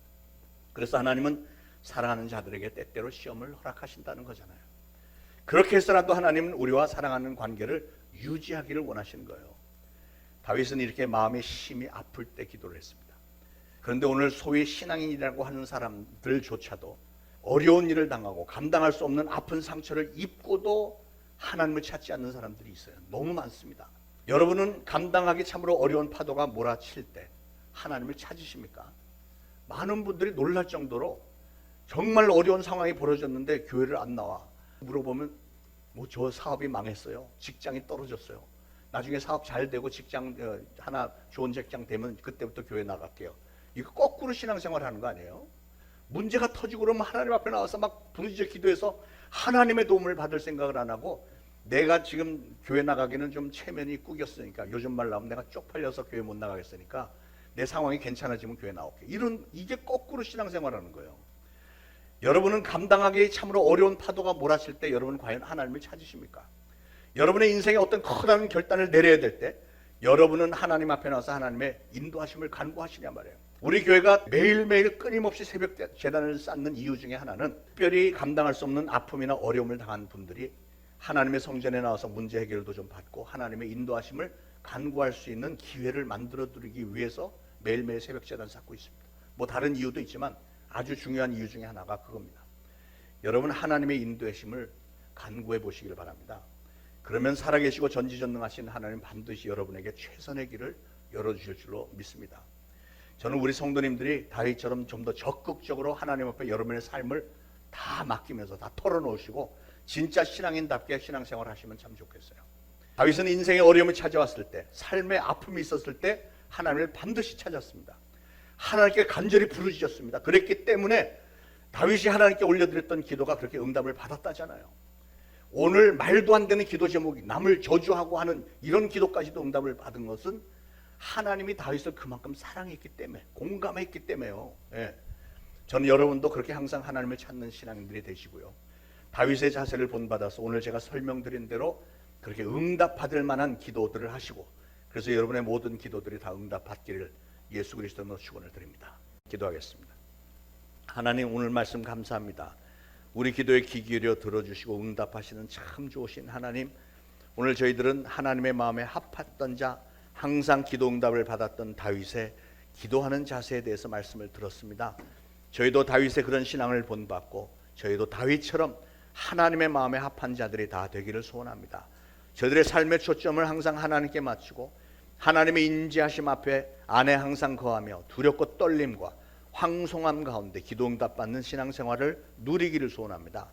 그래서 하나님은 사랑하는 자들에게 때때로 시험을 허락하신다는 거잖아요. 그렇게 해서라도 하나님은 우리와 사랑하는 관계를 유지하기를 원하시는 거예요. 다윗은 이렇게 마음이 심히 아플 때 기도를 했습니다. 그런데 오늘 소위 신앙인이라고 하는 사람들조차도 어려운 일을 당하고 감당할 수 없는 아픈 상처를 입고도 하나님을 찾지 않는 사람들이 있어요. 너무 많습니다. 여러분은 감당하기 참으로 어려운 파도가 몰아칠 때 하나님을 찾으십니까? 많은 분들이 놀랄 정도로 정말 어려운 상황이 벌어졌는데 교회를 안 나와. 물어보면 뭐 저 사업이 망했어요. 직장이 떨어졌어요. 나중에 사업 잘 되고 직장 하나 좋은 직장 되면 그때부터 교회 나갈게요. 이거 거꾸로 신앙생활 하는 거 아니에요? 문제가 터지고 그러면 하나님 앞에 나와서 막 부르짖어 기도해서 하나님의 도움을 받을 생각을 안 하고, 내가 지금 교회 나가기는 좀 체면이 꾸겼으니까, 요즘 말 나오면 내가 쪽팔려서 교회 못 나가겠으니까 내 상황이 괜찮아지면 교회 나올게. 이게 거꾸로 신앙생활하는 거예요. 여러분은 감당하기 참으로 어려운 파도가 몰아칠 때 여러분은 과연 하나님을 찾으십니까? 여러분의 인생에 어떤 커다란 결단을 내려야 될 때 여러분은 하나님 앞에 나와서 하나님의 인도하심을 간구하시냐 말이에요. 우리 교회가 매일매일 끊임없이 새벽 제단을 쌓는 이유 중에 하나는, 특별히 감당할 수 없는 아픔이나 어려움을 당한 분들이 하나님의 성전에 나와서 문제 해결도 좀 받고 하나님의 인도하심을 간구할 수 있는 기회를 만들어드리기 위해서 매일매일 새벽 제단 쌓고 있습니다. 뭐 다른 이유도 있지만 아주 중요한 이유 중에 하나가 그겁니다. 여러분, 하나님의 인도하심을 간구해 보시길 바랍니다. 그러면 살아계시고 전지전능하신 하나님 반드시 여러분에게 최선의 길을 열어주실 줄로 믿습니다. 저는 우리 성도님들이 다윗처럼 좀 더 적극적으로 하나님 앞에 여러분의 삶을 다 맡기면서 다 털어놓으시고 진짜 신앙인답게 신앙생활 하시면 참 좋겠어요. 다윗은 인생의 어려움이 찾아왔을 때, 삶의 아픔이 있었을 때 하나님을 반드시 찾았습니다. 하나님께 간절히 부르짖었습니다. 그랬기 때문에 다윗이 하나님께 올려드렸던 기도가 그렇게 응답을 받았다잖아요. 오늘 말도 안 되는 기도 제목이 남을 저주하고 하는 이런 기도까지도 응답을 받은 것은 하나님이 다윗을 그만큼 사랑했기 때문에, 공감했기 때문에요. 예. 저는 여러분도 그렇게 항상 하나님을 찾는 신앙인들이 되시고요. 다윗의 자세를 본받아서 오늘 제가 설명드린 대로 그렇게 응답받을 만한 기도들을 하시고, 그래서 여러분의 모든 기도들이 다 응답받기를 예수 그리스도로 축원을 드립니다. 기도하겠습니다. 하나님, 오늘 말씀 감사합니다. 우리 기도에 귀 기울여 들어주시고 응답하시는 참 좋으신 하나님, 오늘 저희들은 하나님의 마음에 합했던 자, 항상 기도 응답을 받았던 다윗의 기도하는 자세에 대해서 말씀을 들었습니다. 저희도 다윗의 그런 신앙을 본받고 저희도 다윗처럼 하나님의 마음에 합한 자들이 다 되기를 소원합니다. 저희들의 삶의 초점을 항상 하나님께 맞추고 하나님의 인지하심 앞에 안에 항상 거하며 두렵고 떨림과 황송함 가운데 기도 응답 받는 신앙생활을 누리기를 소원합니다.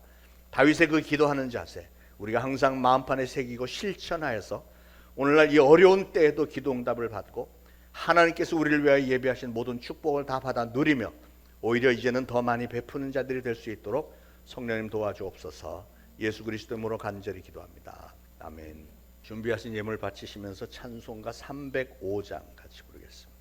다윗의 그 기도하는 자세 우리가 항상 마음판에 새기고 실천하여서 오늘날 이 어려운 때에도 기도 응답을 받고 하나님께서 우리를 위하여 예비하신 모든 축복을 다 받아 누리며 오히려 이제는 더 많이 베푸는 자들이 될 수 있도록 성령님 도와주옵소서. 예수 그리스도 이름으로 간절히 기도합니다. 아멘. 준비하신 예물 바치시면서 찬송가 305장 같이 부르겠습니다.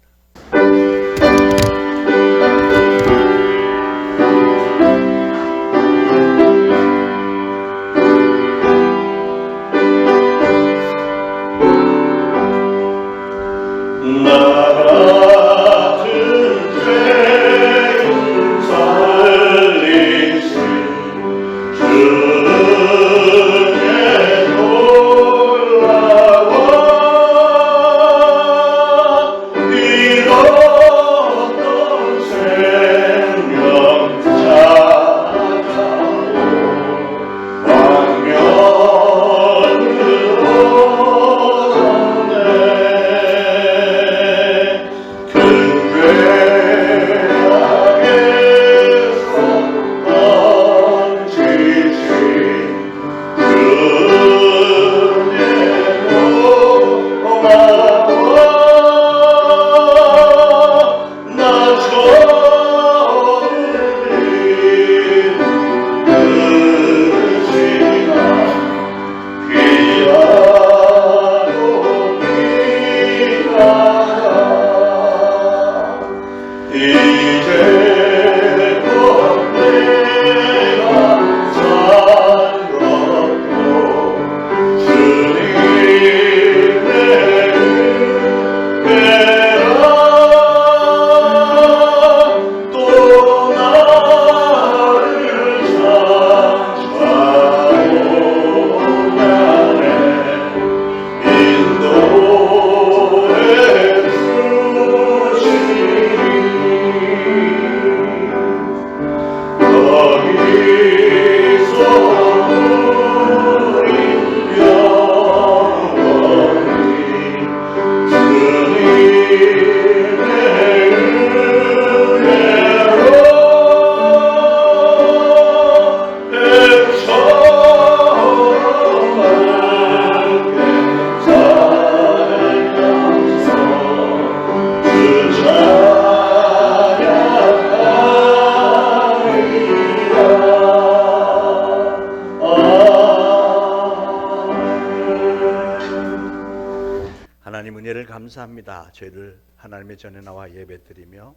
감사합니다. 저희를 하나님의 전에 나와 예배드리며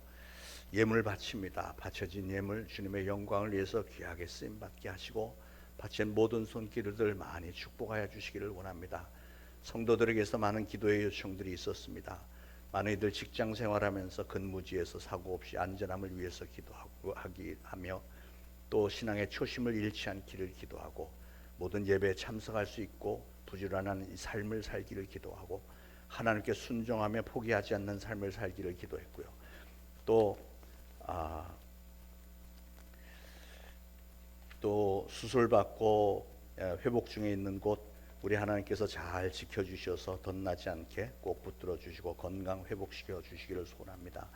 예물 바칩니다. 바쳐진 예물 주님의 영광을 위해서 귀하게 쓰임 받게 하시고 바친 모든 손길들 많이 축복하여 주시기를 원합니다. 성도들에게서 많은 기도의 요청들이 있었습니다. 많은 이들 직장 생활하면서 근무지에서 사고 없이 안전함을 위해서 기도하며 또 신앙의 초심을 잃지 않기를 기도하고 모든 예배에 참석할 수 있고 부지런한 이 삶을 살기를 기도하고 하나님께 순종하며 포기하지 않는 삶을 살기를 기도했고요. 또 수술받고 회복 중에 있는 곳 우리 하나님께서 잘 지켜주셔서 덧나지 않게 꼭 붙들어 주시고 건강 회복시켜 주시기를 소원합니다.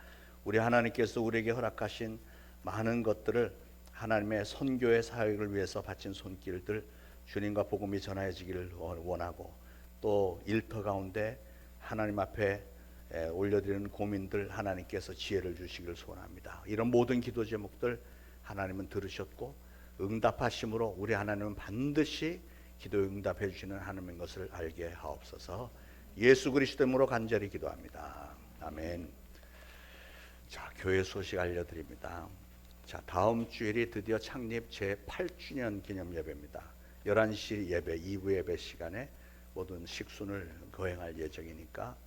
우리 하나님께서 우리에게 허락하신 많은 것들을 하나님의 선교의 사역을 위해서 바친 손길들 주님과 복음이 전해지기를 원하고 또 일터 가운데 하나님 앞에 올려드리는 고민들 하나님께서 지혜를 주시기를 소원합니다. 이런 모든 기도 제목들 하나님은 들으셨고 응답하심으로 우리 하나님은 반드시 기도 응답해 주시는 하나님인 것을 알게 하옵소서. 예수 그리스도 이름으로 간절히 기도합니다. 아멘. 자, 교회 소식 알려드립니다. 자, 다음 주일이 드디어 창립 제8주년 기념 예배입니다. 11시 예배, 2부 예배 시간에 모든 식순을 거행할 예정이니까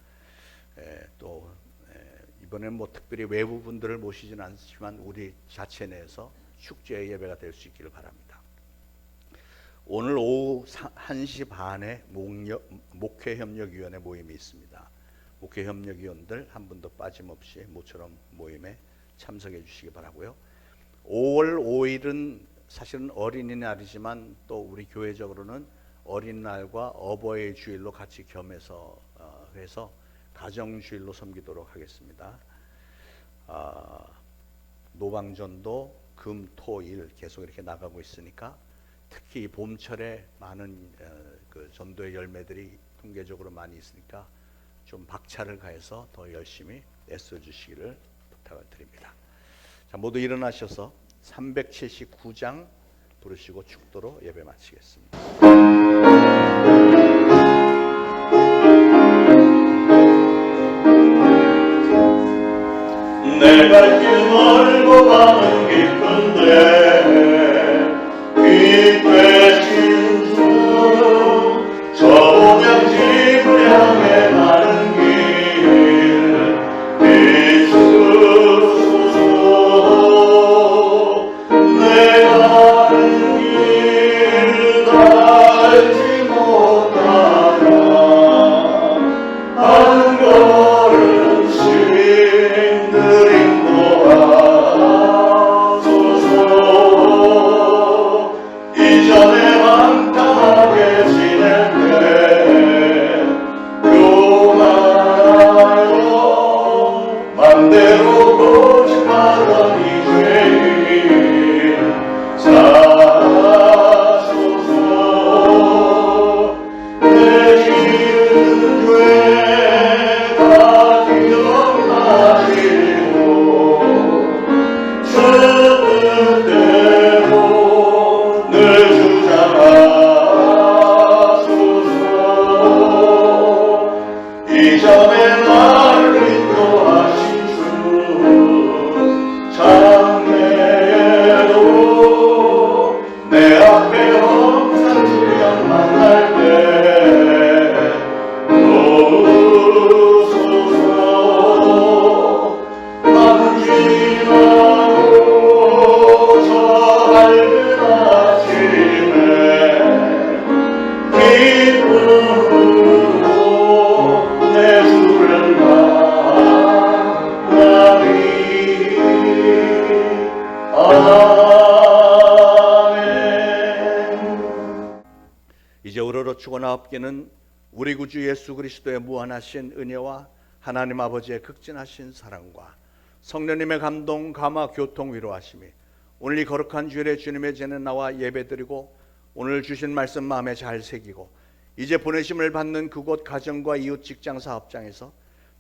이번엔 특별히 외부 분들을 모시지는 않지만 우리 자체 내에서 축제 예배가 될 수 있기를 바랍니다. 오늘 오후 1시 반에 목회협력위원회 모임이 있습니다. 목회협력위원들 한 분도 빠짐없이 모처럼 모임에 참석해 주시기 바라고요. 5월 5일은 사실은 어린이날이지만 또 우리 교회적으로는 어린이날과 어버이 주일로 같이 겸해서 해서 가정주일로 섬기도록 하겠습니다. 노방전도 금, 토, 일 계속 이렇게 나가고 있으니까 특히 봄철에 많은 그 전도의 열매들이 통계적으로 많이 있으니까 좀 박차를 가해서 더 열심히 애써주시기를 부탁을 드립니다. 자, 모두 일어나셔서 379장 부르시고 축도로 예배 마치겠습니다. 내 갈 길 멀고 밤은 깊은데 빛 되신 주 저 본향집을 향해 가는 길 비추소서. 내 가는 길 알지 못하나 한 걸음씩 늘 인도하소서. 이전에 방탕하게 지낼 때 교만하여 맘대로 고집하던 이 죄인 사하소서. 내 지은 죄 다 기억나시고 주 뜻대로 늘 주장하소서. 이전에 나를 인도하신 주 장래에도 내 앞에 엄산 주연 만날 때 오소서. 밤은 지나고 저 밝은 아침에 기쁨으로 내 주를 만나리. 아멘. 이제 우러러 죽어나옵기는 우리 구주 예수 그리스도의 무한하신 은혜와 하나님 아버지의 극진하신 사랑과 성령님의 감동, 감화, 교통, 위로하심이 오늘 이 거룩한 주일에 주님의 전에 나와 예배드리고 오늘 주신 말씀 마음에 잘 새기고 이제 보내심을 받는 그곳 가정과 이웃 직장 사업장에서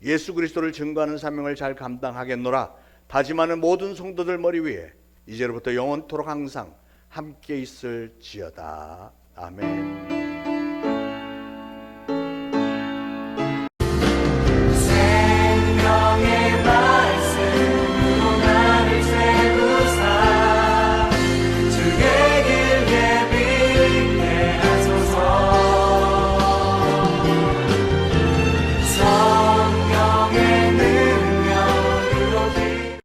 예수 그리스도를 증거하는 사명을 잘 감당하겠노라 다짐하는 모든 성도들 머리 위에 이제로부터 영원토록 항상 함께 있을지어다. 아멘.